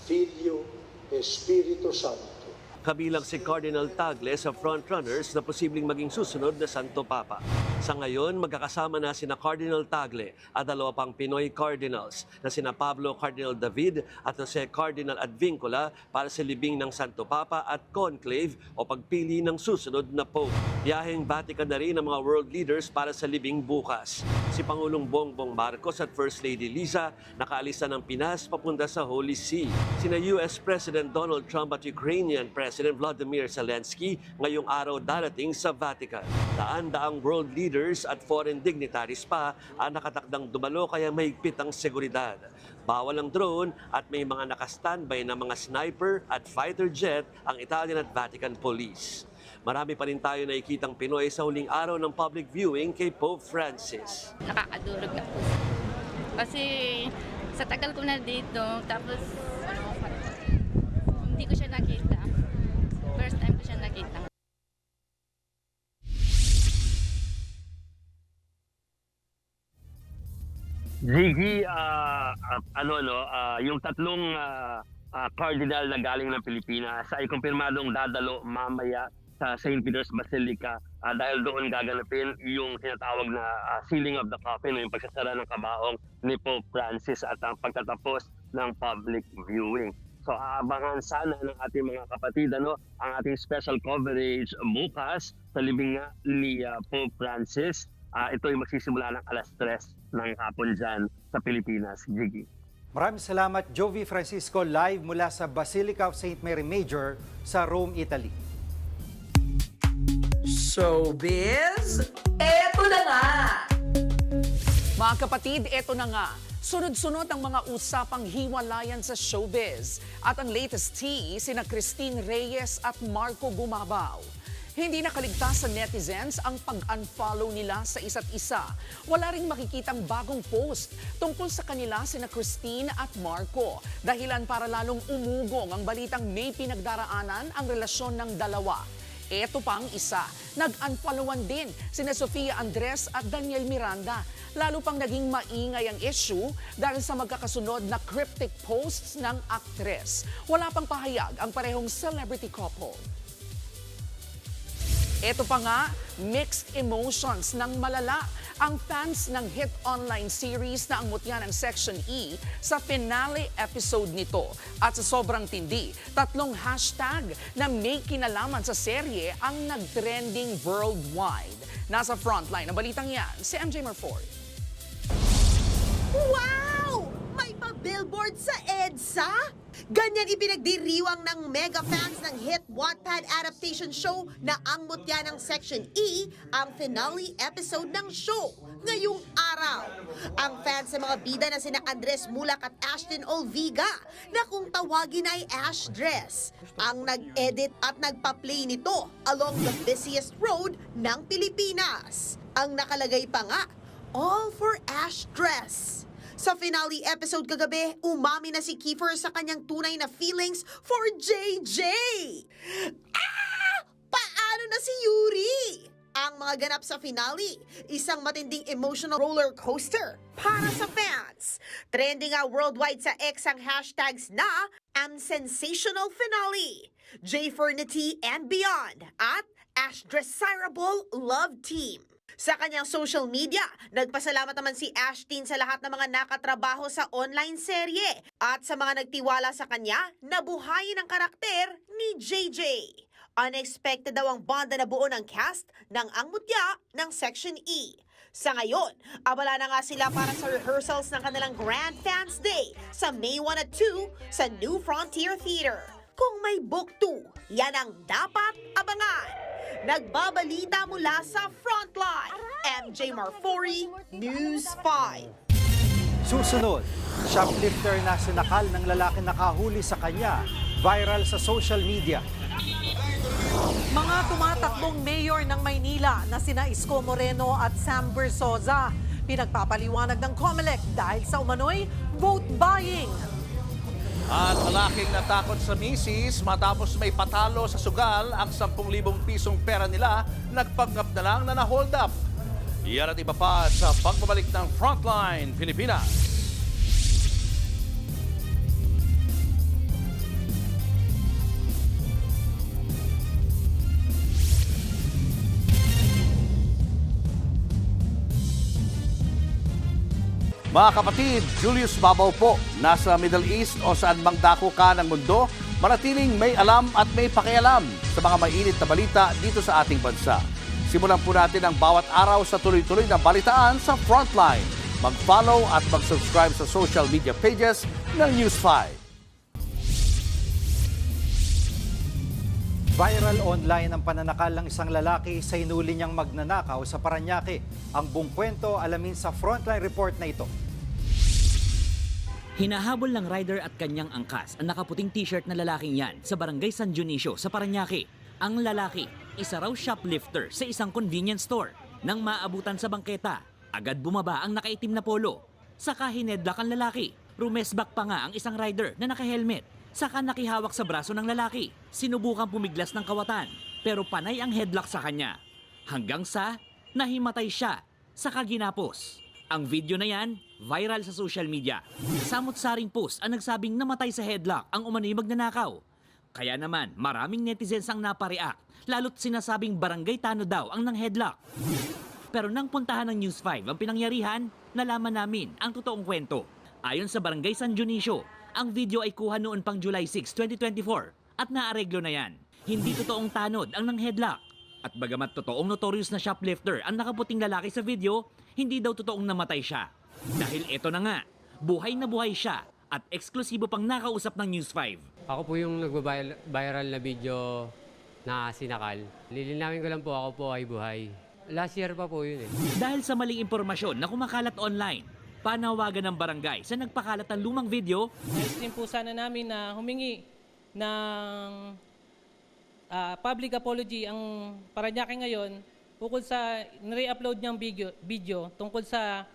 Speaker 16: Figlio, Espiritu Santo.
Speaker 15: Kabilang si Cardinal Tagle sa frontrunners na posibleng maging susunod na Santo Papa. Sa ngayon, magkakasama na sina Cardinal Tagle at 2 pang Pinoy Cardinals na sina Pablo Cardinal David at Jose Cardinal Advincula para sa libing ng Santo Papa at conclave o pagpili ng susunod na Pope. Biyaheng Vatican na rin ang mga world leaders para sa libing bukas. Si Pangulong Bongbong Marcos at First Lady Liza nakaalis na ng Pinas papunta sa Holy See. Sina US President Donald Trump at Ukrainian President Volodymyr Zelensky ngayong araw darating sa Vatican. Daan-daang world leaders at foreign dignitaries pa ang nakatakdang dumalo kaya mahigpit ang seguridad. Bawal ang drone at may mga nakastandby na mga sniper at fighter jet ang Italian at Vatican Police. Marami pa rin tayo nakikitang Pinoy sa huling araw ng public viewing kay Pope Francis.
Speaker 18: Nakakadurog na po. Kasi sa tagal ko na dito, tapos hindi ko siya nakita. First time ko siya nakita.
Speaker 14: Ziggy, yung tatlong cardinal na galing ng Pilipinas ay kumpirmadong dadalo mamaya sa St. Peter's Basilica dahil doon gaganapin yung tinatawag na sealing of the coffin o yung pagsasara ng kabaong ni Pope Francis at ang pagtatapos ng public viewing. So abangan sana ng ating mga kapatid ang ating special coverage bukas sa libing ni Pope Francis. Ito ay magsisimula ng 3:00 ng hapon dyan sa Pilipinas. Gigi.
Speaker 5: Maraming salamat, Jovi Francisco, live mula sa Basilica of St. Mary Major sa Rome, Italy.
Speaker 22: Showbiz, eto na nga! Mga kapatid, eto na nga. Sunod-sunod ang mga usapang hiwalayan sa showbiz. At ang latest tea, sina Christine Reyes at Marco Gumabaw. Hindi nakaligtas sa netizens ang pag-unfollow nila sa isa't isa. Wala ring makikitang bagong post tungkol sa kanila sina Christine at Marco. Dahilan para lalong umugong ang balitang may pinagdaraanan ang relasyon ng dalawa. Eto pang isa, nag-unfollowan din sina Sofia Andres at Daniel Miranda. Lalo pang naging maingay ang issue dahil sa magkakasunod na cryptic posts ng aktres. Wala pang pahayag ang parehong celebrity couple. Ito pa nga, mixed emotions ng malala ang fans ng hit online series na Ang Mutya ng Section E sa finale episode nito. At sa sobrang tindi, 3 hashtag na may kinalaman sa serye ang nag-trending worldwide. Nasa frontline ng balitang yan, si MJ Marford.
Speaker 6: Wow! May pa-billboard sa EDSA? Ganyan ipinagdiriwang ng mega fans ng hit Wattpad adaptation show na Ang Mutya ng Section E ang finale episode ng show ngayong araw. Ang fans sa mga bida na sina Andres Mulak at Ashton Olviga na kung tawagin ay Ash Dress ang nag-edit at nagpa-play nito along the busiest road ng Pilipinas. Ang nakalagay pa nga, all for Ash Dress. Sa finale episode kagabi, umami na si Kiefer sa kanyang tunay na feelings for JJ. Paano na si Yuri? Ang mga ganap sa finale, isang matinding emotional roller coaster para sa fans. Trending nga worldwide sa X ang hashtags na ang sensational finale, J Fernity and Beyond at Ash Desirable Love Team. Sa kanyang social media, nagpasalamat naman si Ashton sa lahat ng mga nakatrabaho sa online serye at sa mga nagtiwala sa kanya na buhayin ang karakter ni JJ. Unexpected daw ang bond na nabuo ng cast ng Ang Mutya ng Section E. Sa ngayon, abala na nga sila para sa rehearsals ng kanilang Grand Fans Day sa May 1 at 2 sa New Frontier Theater. Kung may book 2, yan ang dapat abangan. Nagbabalita mula sa Frontline, MJ Marfori, News 5.
Speaker 5: Susunod, shoplifter na sinakal ng lalaki nakahuli sa kanya, viral sa social media.
Speaker 1: Mga tumatakbong mayor ng Maynila na sina Isko Moreno at Sam Bersoza, pinagpapaliwanag ng COMELEC dahil sa umano'y vote buying.
Speaker 4: At lalaking natakot sa misis matapos may patalo sa sugal ang 10,000 pisong pera nila, nagpanggap na lang na na-hold up. Yan at iba pa sa pagbabalik ng Frontline Pilipinas. Mga kapatid, Julius Babaw po, nasa Middle East o saan mang dako ka ng mundo, manatiling may alam at may pakialam sa mga mainit na balita dito sa ating bansa. Simulan po natin ang bawat araw sa tuloy-tuloy na balitaan sa Frontline. Mag-follow at mag-subscribe sa social media pages ng News 5.
Speaker 5: Viral online ang pananakal ng isang lalaki sa hinuli niyang magnanakaw sa Parañaque. Ang buong kwento alamin sa Frontline report na ito.
Speaker 17: Hinahabol ng rider at kanyang angkas ang nakaputing t-shirt na lalaking yan sa Barangay San Dionisio sa Parañaque. Ang lalaki, isa raw shoplifter sa isang convenience store. Nang maabutan sa bangketa, agad bumaba ang nakaitim na polo. Saka hinedlock ang lalaki. Rumesback pa nga ang isang rider na naka-helmet. Saka nakihawak sa braso ng lalaki. Sinubukang pumiglas ng kawatan, pero panay ang headlock sa kanya. Hanggang sa nahimatay siya, saka ginapos. Ang video na yan, viral sa social media. Samot-saring post ang nagsabing namatay sa headlock ang umano'y magnanakaw. Kaya naman, maraming netizens ang napareact, lalo't sinasabing barangay Tano daw ang nang-headlock. Pero nang puntahan ng News 5 ang pinangyarihan, nalaman namin ang totoong kwento. Ayon sa Barangay San Dionisio, ang video ay kuha noon pang July 6, 2024 at naareglo na yan. Hindi totoong tanod ang nang-headlock. At bagamat totoong notorious na shoplifter ang nakaputing lalaki sa video, hindi daw totoong namatay siya. Dahil eto na nga, buhay na buhay siya at eksklusibo pang nakausap ng News 5.
Speaker 20: Ako po yung nagba-viral na video na sinakal. Lilinawin ko lang po, ako po ay buhay. Last year pa po yun eh.
Speaker 17: Dahil sa maling impormasyon na kumakalat online, panawagan ng barangay sa nagpakalat ng lumang video.
Speaker 23: Nais din po sana namin na humingi ng public apology ang Parañaque ngayon ukol sa nire-upload niyang video tungkol sa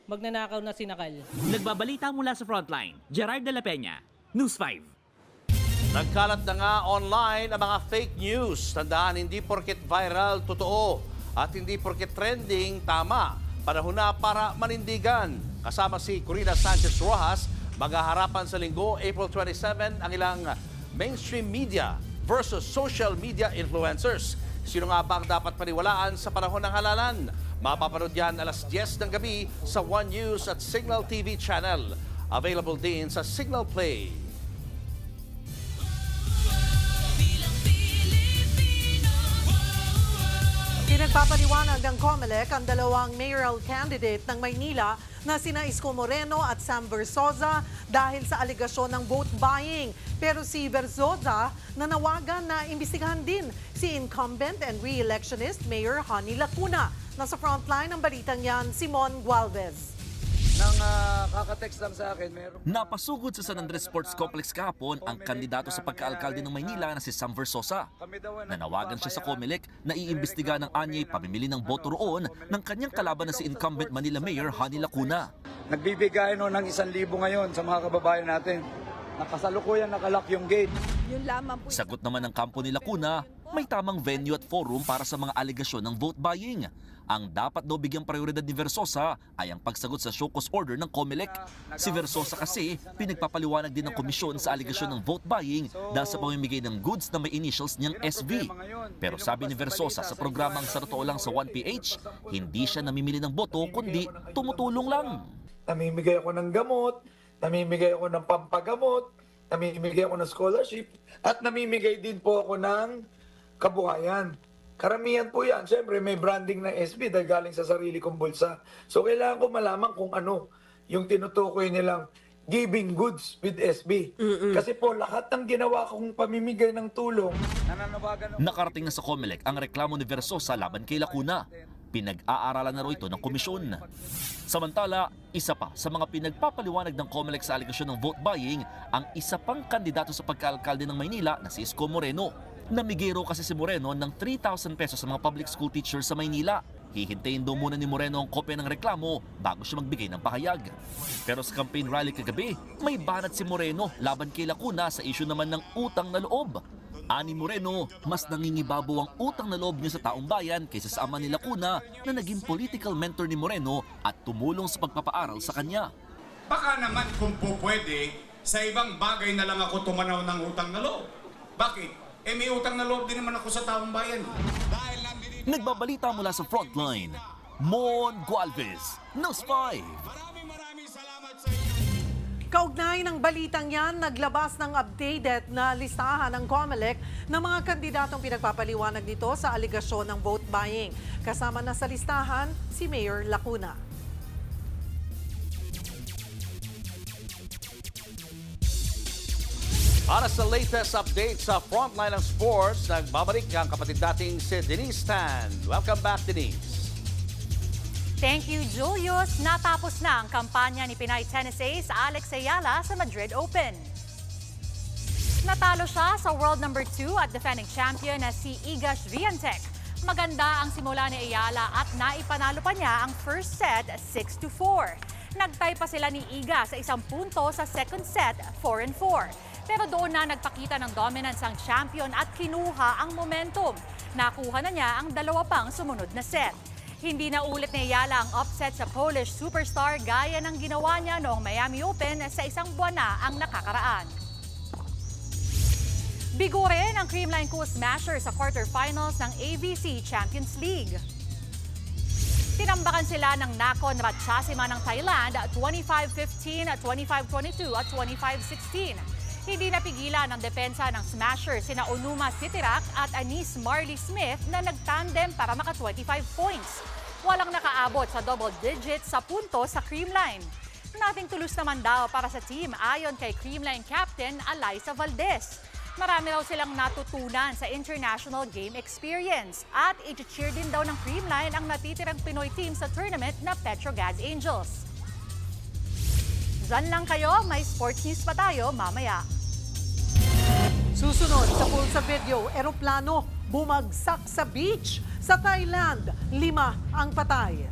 Speaker 23: magnanakaw na sinakal.
Speaker 17: Nagbabalita mula sa Frontline, Gerard de la Peña, News 5.
Speaker 4: Nagkalat na nga online ang mga fake news. Tandaan, hindi porket viral, totoo. At hindi porket trending, tama. Panahon na para manindigan. Kasama si Corina Sanchez Rojas, maghaharapan sa linggo, April 27, ang ilang mainstream media versus social media influencers. Sino nga ba ang dapat paniwalaan sa panahon ng halalan? Mapapanood yan alas 10 ng gabi sa One News at Signal TV channel. Available din sa Signal Play.
Speaker 1: Pinagpapaliwanag ng COMELEC ang dalawang mayoral candidate ng Maynila na sina Isko Moreno at Sam Versosa dahil sa aligasyon ng vote buying. Pero si Versosa nanawagan na imbestigahan din si incumbent and re-electionist Mayor Honey Lacuna. Nasa frontline ng balitang yan, Simon Gualvez.
Speaker 2: Kaka-text lang sa akin, meron. Napasugod sa San Andres Sports Complex kahapon ang kandidato sa pagkaalkalde ng Maynila na si Sam Versosa. Nanawagan siya sa COMELEC na iimbestiga ng anyay pamimili ng boto roon ng kanyang kalaban na si incumbent Manila Mayor Honey Lacuna.
Speaker 7: Nagbibigay ng 1,000 ngayon sa mga kababayan natin. Nakasalukuyan nakalak yung gate.
Speaker 2: Yun lamang po. Sagot naman ng kampo ni Lacuna, may tamang venue at forum para sa mga alegasyon ng vote buying. Ang dapat daw bigyang prioridad ni Versosa ay ang pagsagot sa show cause order ng COMELEC. Si Versosa kasi pinagpapaliwanag din ng komisyon sa alegasyon ng vote buying dahil sa pamimigay ng goods na may initials niyang SV. Pero sabi ni Versosa sa programang Sa Totoo Lang sa 1PH, hindi siya namimili ng boto kundi tumutulong lang.
Speaker 7: Namimigay ako ng gamot, namimigay ako ng pampagamot, namimigay ako ng scholarship, at namimigay din po ako ng kabuhayan. Karamihan po yan. Siyempre, may branding ng SB dahil galing sa sarili kong bulsa. So, kailangan ko malaman kung ano yung tinutukoy nilang giving goods with SB. Kasi po, lahat ng ginawa kong pamimigay ng tulong.
Speaker 2: Nakarating na sa COMELEC ang reklamo ni Versosa laban kay Lacuna. Pinag-aaralan na raw ito ng komisyon. Samantala, isa pa sa mga pinagpapaliwanag ng COMELEC sa aligasyon ng vote buying ang isa pang kandidato sa pagkaalkalde ng Maynila na si Isko Moreno. Namigay raw kasi si Moreno ng 3,000 pesos sa mga public school teachers sa Maynila. Hihintayin daw muna ni Moreno ang kopya ng reklamo bago siya magbigay ng pahayag. Pero sa campaign rally kagabi, may banat si Moreno laban kay Lacuna sa issue naman ng utang na loob. Ani Moreno, mas nangingibabaw ang utang na loob niya sa taong bayan kaysa sa ama ni Lacuna na naging political mentor ni Moreno at tumulong sa pagpapaaral sa kanya.
Speaker 9: Baka naman kung po pwede, sa ibang bagay na lang ako tumanaw ng utang na loob. Bakit? May utang na loob din naman ako sa taong bayan.
Speaker 2: Nagbabalita mula sa frontline, Mon Gualvez, News 5.
Speaker 1: Kaugnay ng balitang yan, naglabas ng updated na listahan ng COMELEC ng mga kandidatong pinagpapaliwanag nito sa aligasyon ng vote buying. Kasama na sa listahan si Mayor Lacuna.
Speaker 4: Para sa latest update sa frontline ng sports, nagbabalik ang kapatid dating si Denise Tan. Welcome back, Denise.
Speaker 10: Thank you, Julius. Natapos na ang kampanya ni Pinay tennis ace Alex Ayala sa Madrid Open. Natalo siya sa world number 2 at defending champion na si Iga Swiatek. Maganda ang simula ni Ayala at naipanalo pa niya ang first set 6-4. Nagtay pa sila ni Iga sa 1 punto sa second set 4-4. Pero doon na nagpakita ng dominance ang champion at kinuha ang momentum. Nakuha na niya ang 2 pang sumunod na set. Hindi na ulit ni Ayala ang upset sa Polish superstar gaya ng ginawa niya noong Miami Open sa 1 buwan na ang nakakaraan. Bigo rin ang Creamline Co Smasher sa quarterfinals ng AVC Champions League. Tinambakan sila ng Nakhon Ratchasima ng Thailand 25-15, 25-22 at 25-16. Hindi napigilan ang depensa ng Smasher sina Onuma Sitirak at Anis Marley Smith na nagtandem para maka 25 points. Walang nakaabot sa double digits sa punto sa Creamline. Nating tulos naman daw para sa team ayon kay Creamline Captain Alyssa Valdez. Marami raw silang natutunan sa international game experience at i-cheer din daw ng Creamline ang natitirang Pinoy team sa tournament na Petrogas Angels. Diyan lang kayo, may sports news pa tayo mamaya.
Speaker 1: Susunod sa pulsa video, eroplano bumagsak sa beach sa Thailand. 5 ang patay.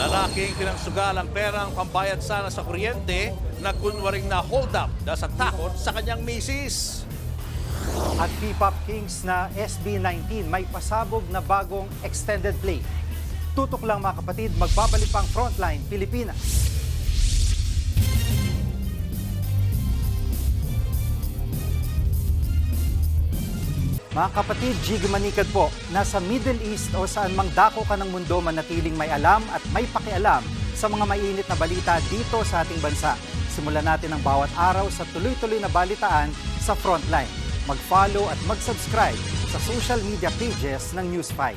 Speaker 4: Lalaking pinangsugal ang perang pambayad sana sa kuryente na kunwaring na hold up dahil sa takot sa kanyang misis.
Speaker 5: At P-Pop Kings na SB19 may pasabog na bagong extended play. Tutok lang mga kapatid, magbabalik pang Frontline Pilipinas. Mga kapatid, Jiggy Manikad po, nasa Middle East o saan mang dako ka ng mundo manatiling may alam at may pakialam sa mga mainit na balita dito sa ating bansa. Simulan natin ang bawat araw sa tuloy-tuloy na balitaan sa Frontline. Mag-follow at mag-subscribe sa social media pages ng News 5.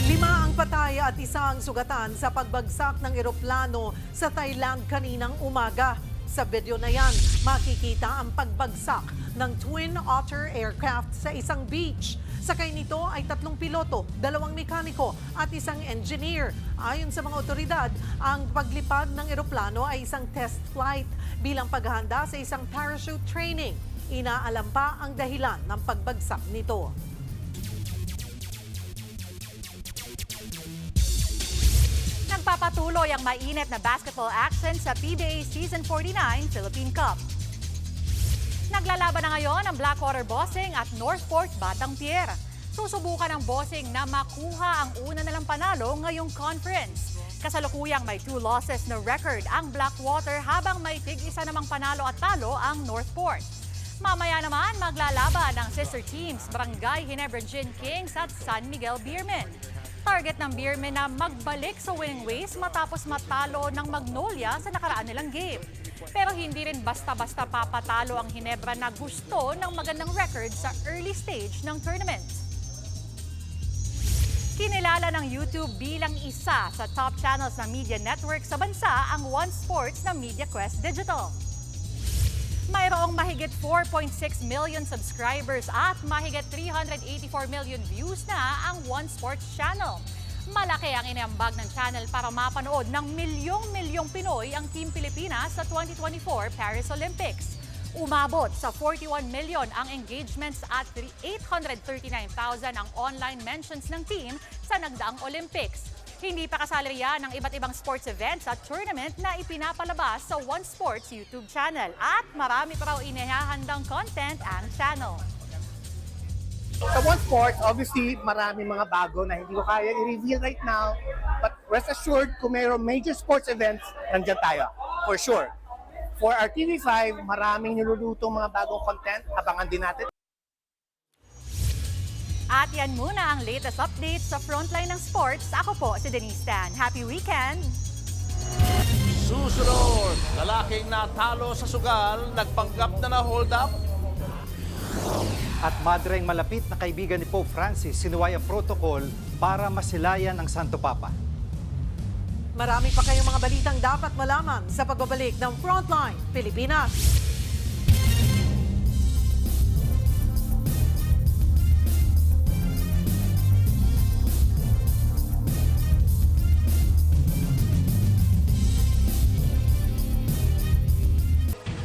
Speaker 1: 5 ang patay at 1 ang sugatan sa pagbagsak ng eroplano sa Thailand kaninang umaga. Sa video na yan, makikita ang pagbagsak ng Twin Otter aircraft sa isang beach. Sakay nito ay 3 piloto, 2 mekaniko at 1 engineer. Ayon sa mga otoridad, ang paglipad ng eroplano ay isang test flight bilang paghahanda sa isang parachute training. Inaalam pa ang dahilan ng pagbagsak nito.
Speaker 10: Nagpapatuloy ang mainit na basketball action sa PBA Season 49 Philippine Cup. Naglalaban na ngayon ang Blackwater Bossing at Northport Batang Pier. Susubukan ng Bossing na makuha ang una nalang panalo ngayong conference. Kasalukuyang may 2 losses na record ang Blackwater habang may tig-isa namang panalo at talo ang Northport. Mamaya naman maglalaban ang sister teams Barangay Ginebra-Gin Kings at San Miguel Beermen. Target ng Beermen na magbalik sa winning ways matapos matalo ng Magnolia sa nakaraan nilang game. Pero hindi rin basta-basta papatalo ang Ginebra na gusto ng magandang record sa early stage ng tournament. Kinilala ng YouTube bilang isa sa top channels ng media network sa bansa ang One Sports ng MediaQuest Digital. Mayroong mahigit 4.6 million subscribers at mahigit 384 million views na ang One Sports channel. Malaki ang iniambag ng channel para mapanood ng milyong-milyong Pinoy ang Team Pilipinas sa 2024 Paris Olympics. Umabot sa 41 million ang engagements at 839,000 ang online mentions ng team sa nagdaang Olympics. Hindi pa kasali riyan ang iba't ibang sports events at tournament na ipinapalabas sa One Sports YouTube channel. At marami pa raw inihahandang content ang channel.
Speaker 8: Sa One Sports, obviously, marami mga bago na hindi ko kaya i-reveal right now. But rest assured, kung mayroong major sports events, nandiyan tayo. For sure. For our TV5, maraming nilulutong mga bagong content. Abangan din natin.
Speaker 10: At yan muna ang latest updates sa Frontline ng Sports. Ako po si Denise Tan. Happy weekend!
Speaker 4: Susunod, lalaking natalo sa sugal, nagpanggap na hold up.
Speaker 5: At madreng malapit na kaibigan ni Pope Francis sinuway ang protocol para masilayan ang Santo Papa.
Speaker 1: Marami pa kayong mga balitang dapat malaman sa pagbabalik ng Frontline Pilipinas.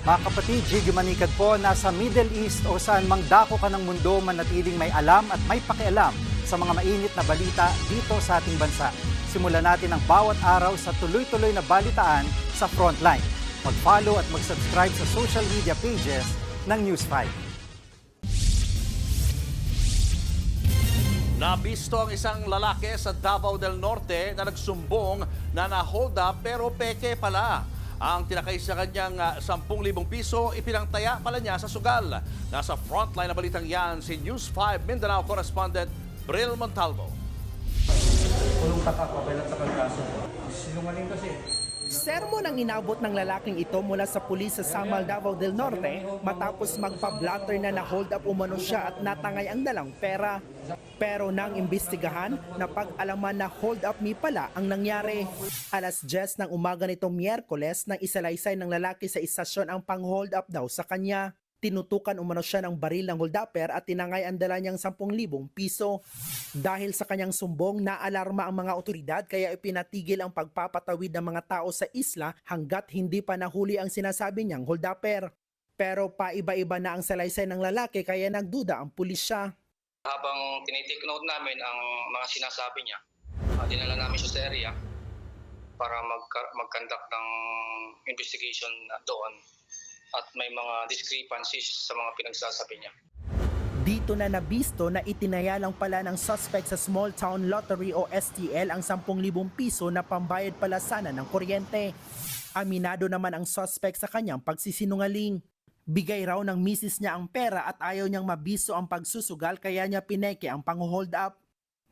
Speaker 5: Mga kapatid, Jiggy Manikad po, nasa Middle East o saan mang dako ka ng mundo manatiling may alam at may pakialam sa mga mainit na balita dito sa ating bansa. Simulan natin ang bawat araw sa tuloy-tuloy na balitaan sa Frontline. Mag-follow at mag-subscribe sa social media pages ng News 5.
Speaker 4: Nabisto ang isang lalaki sa Davao del Norte na nagsumbong na na-hold up pero peke pala. Ang tinakay sa kanyang 10,000 piso, ipinangtaya pala niya sa sugal. Nasa frontline na balitang yan si News 5 Mindanao correspondent Bril Montalvo.
Speaker 11: Kulong takakabalan sa kagkaso. Sinungaling kasi.
Speaker 8: Sermon ang inabot ng lalaking ito mula sa pulis sa Samal, Davao del Norte matapos magpa-blatter na na-hold up umano siya at natangay ang dalang pera. Pero nang imbestigahan, napag-alaman na hold up me pala ang nangyari. Alas 10 ng umaga nitong Miyerkules nang isalaysay ng lalaki sa istasyon ang pang-hold up daw sa kanya. Tinutukan umano siya ng baril ng holdupper at tinangay ang dala niyang 10,000 piso. Dahil sa kanyang sumbong, naalarma ang mga otoridad kaya ipinatigil ang pagpapatawid ng mga tao sa isla hanggat hindi pa nahuli ang sinasabi niyang holdupper. Pero paiba-iba na ang salaysay ng lalaki kaya nagduda ang pulisya.
Speaker 12: Habang tinitake note namin ang mga sinasabi niya, dinala namin siya sa area para mag-conduct ng investigation doon. at may mga discrepancies sa mga pinagsasabi niya.
Speaker 8: Dito na nabisto na itinaya lang pala ng suspect sa Small Town Lottery o STL ang 10,000 piso na pambayad pala sana ng kuryente. Aminado naman ang suspect sa kanyang pagsisinungaling. Bigay raw ng misis niya ang pera at ayaw niyang mabisto ang pagsusugal kaya niya pineke ang pang-hold up.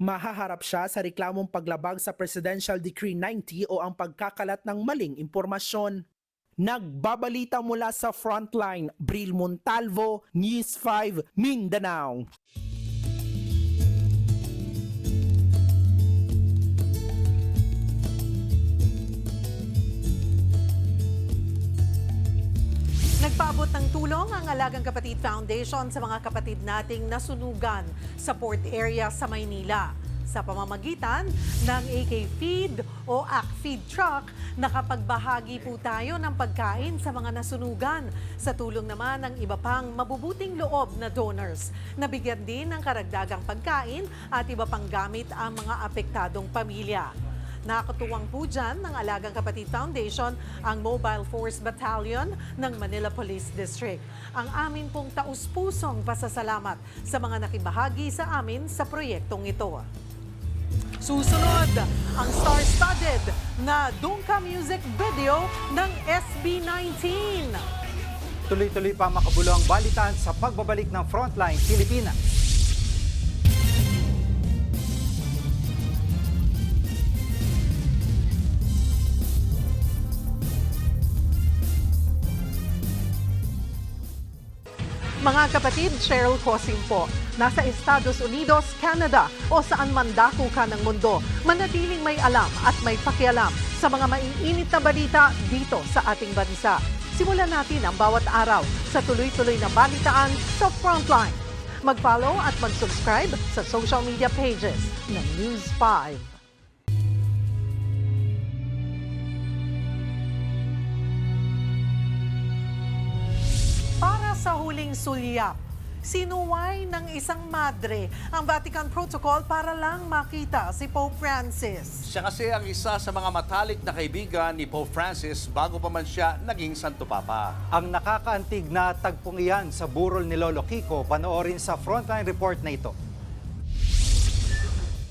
Speaker 8: Mahaharap siya sa reklamong paglabag sa Presidential Decree 90 o ang pagkakalat ng maling impormasyon. Nagbabalita mula sa Frontline, Bril Montalvo, News 5, Mindanao.
Speaker 1: Nagpaabot ng tulong ang Alagang Kapatid Foundation sa mga kapatid nating nasunugan sa port area sa Maynila. Sa pamamagitan ng AK Feed o AK Feed Truck, nakapagbahagi po tayo ng pagkain sa mga nasunugan sa tulong naman ng iba pang mabubuting loob na donors. Nabigyan din ng karagdagang pagkain at iba pang gamit ang mga apektadong pamilya. Nakatuwang po dyan ng Alagang Kapatid Foundation ang Mobile Force Battalion ng Manila Police District. Ang amin pong taus-pusong pasasalamat sa mga nakibahagi sa amin sa proyektong ito. Susunod, ang star-studded na Dungka music video ng SB19.
Speaker 5: Tuloy-tuloy pa makabulo ang balitaan sa pagbabalik ng Frontline Pilipinas.
Speaker 1: Mga kapatid, Cheryl Cosim po. Nasa Estados Unidos, Canada o saan man dako ka ng mundo, manatiling may alam at may pakialam sa mga maiinit na balita dito sa ating bansa. Simulan natin ang bawat araw sa tuloy-tuloy na balitaan sa Frontline. Mag-follow at mag-subscribe sa social media pages ng News 5. Para sa huling sulyap, sinuway ng isang madre ang Vatican Protocol para lang makita si Pope Francis.
Speaker 4: Siya kasi ang isa sa mga matalik na kaibigan ni Pope Francis bago pa man siya naging Santo Papa.
Speaker 5: Ang nakakaantig na tagpong iyan sa burol ni Lolo Kiko, panoorin sa Frontline Report na ito.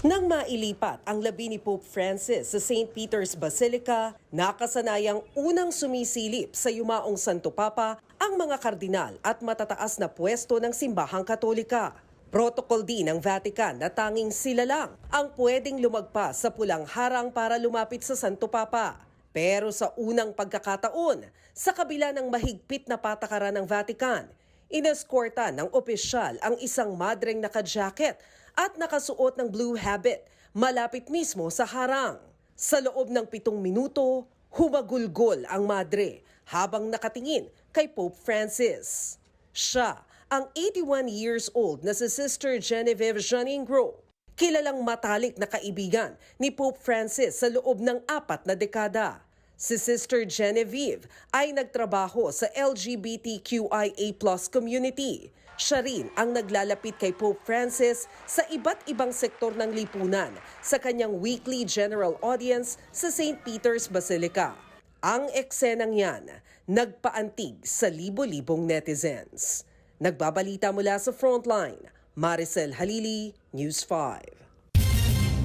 Speaker 3: Nang mailipat ang labi ni Pope Francis sa St. Peter's Basilica, nakasanayang unang sumisilip sa yumaong Santo Papa ang mga kardinal at matataas na pwesto ng simbahang Katolika. Protocol din ng Vatican na tanging sila lang ang pwedeng lumagpas sa pulang harang para lumapit sa Santo Papa. Pero sa unang pagkakataon, sa kabila ng mahigpit na patakaran ng Vatican, ineskorta ng opisyal ang isang madreng naka-jacket at nakasuot ng blue habit malapit mismo sa harang. Sa loob ng 7 minuto, humagulgol ang madre habang nakatingin kay Pope Francis. Siya ang 81 years old na si Sister Genevieve Janingro, kilalang matalik na kaibigan ni Pope Francis sa loob ng 4 na dekada. Si Sister Genevieve ay nagtrabaho sa LGBTQIA+ community. Siya rin ang naglalapit kay Pope Francis sa iba't ibang sektor ng lipunan sa kanyang weekly general audience sa St. Peter's Basilica. Ang eksenang yan, nagpaantig sa libo-libong netizens. Nagbabalita mula sa Frontline, Maricel Halili, News 5.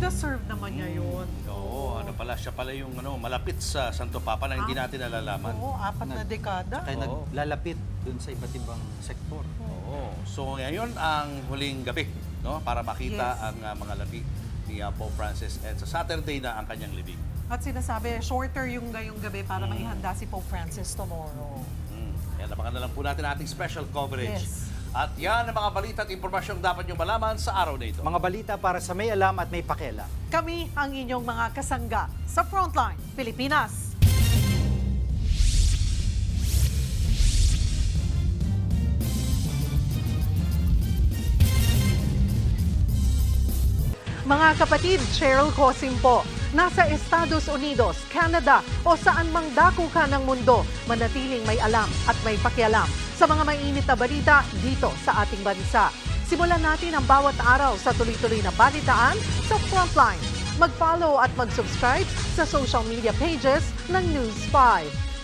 Speaker 1: Deserve naman niya yun.
Speaker 4: Oo, siya pala yung malapit sa Santo Papa na hindi natin nalalaman.
Speaker 1: Oo, 4 na dekada.
Speaker 5: Kaya naglalapit dun sa iba't ibang sektor.
Speaker 4: Oo. So ngayon ang huling gabi, no, para makita ang mga labi ni Pope Francis at sa Saturday na ang kanyang libing.
Speaker 1: At sinasabi, shorter yung ngayong gabi para maihanda si Pope Francis tomorrow.
Speaker 4: Kaya nabangan na lang po natin ating special coverage.
Speaker 1: Yes.
Speaker 4: At yan ang mga balita at impormasyong dapat nyo malaman sa araw na ito.
Speaker 5: Mga balita para sa may alam at may pakialam.
Speaker 1: Kami ang inyong mga kasangga sa Frontline Pilipinas. Mga kapatid, Cheryl Cosim po. Nasa Estados Unidos, Canada o saan mang dako ka ng mundo, manatiling may alam at may pakialam sa mga mainit na balita dito sa ating bansa. Simulan natin ang bawat araw sa tuloy-tuloy na balitaan sa Frontline. Mag-follow at mag-subscribe sa social media pages ng News 5.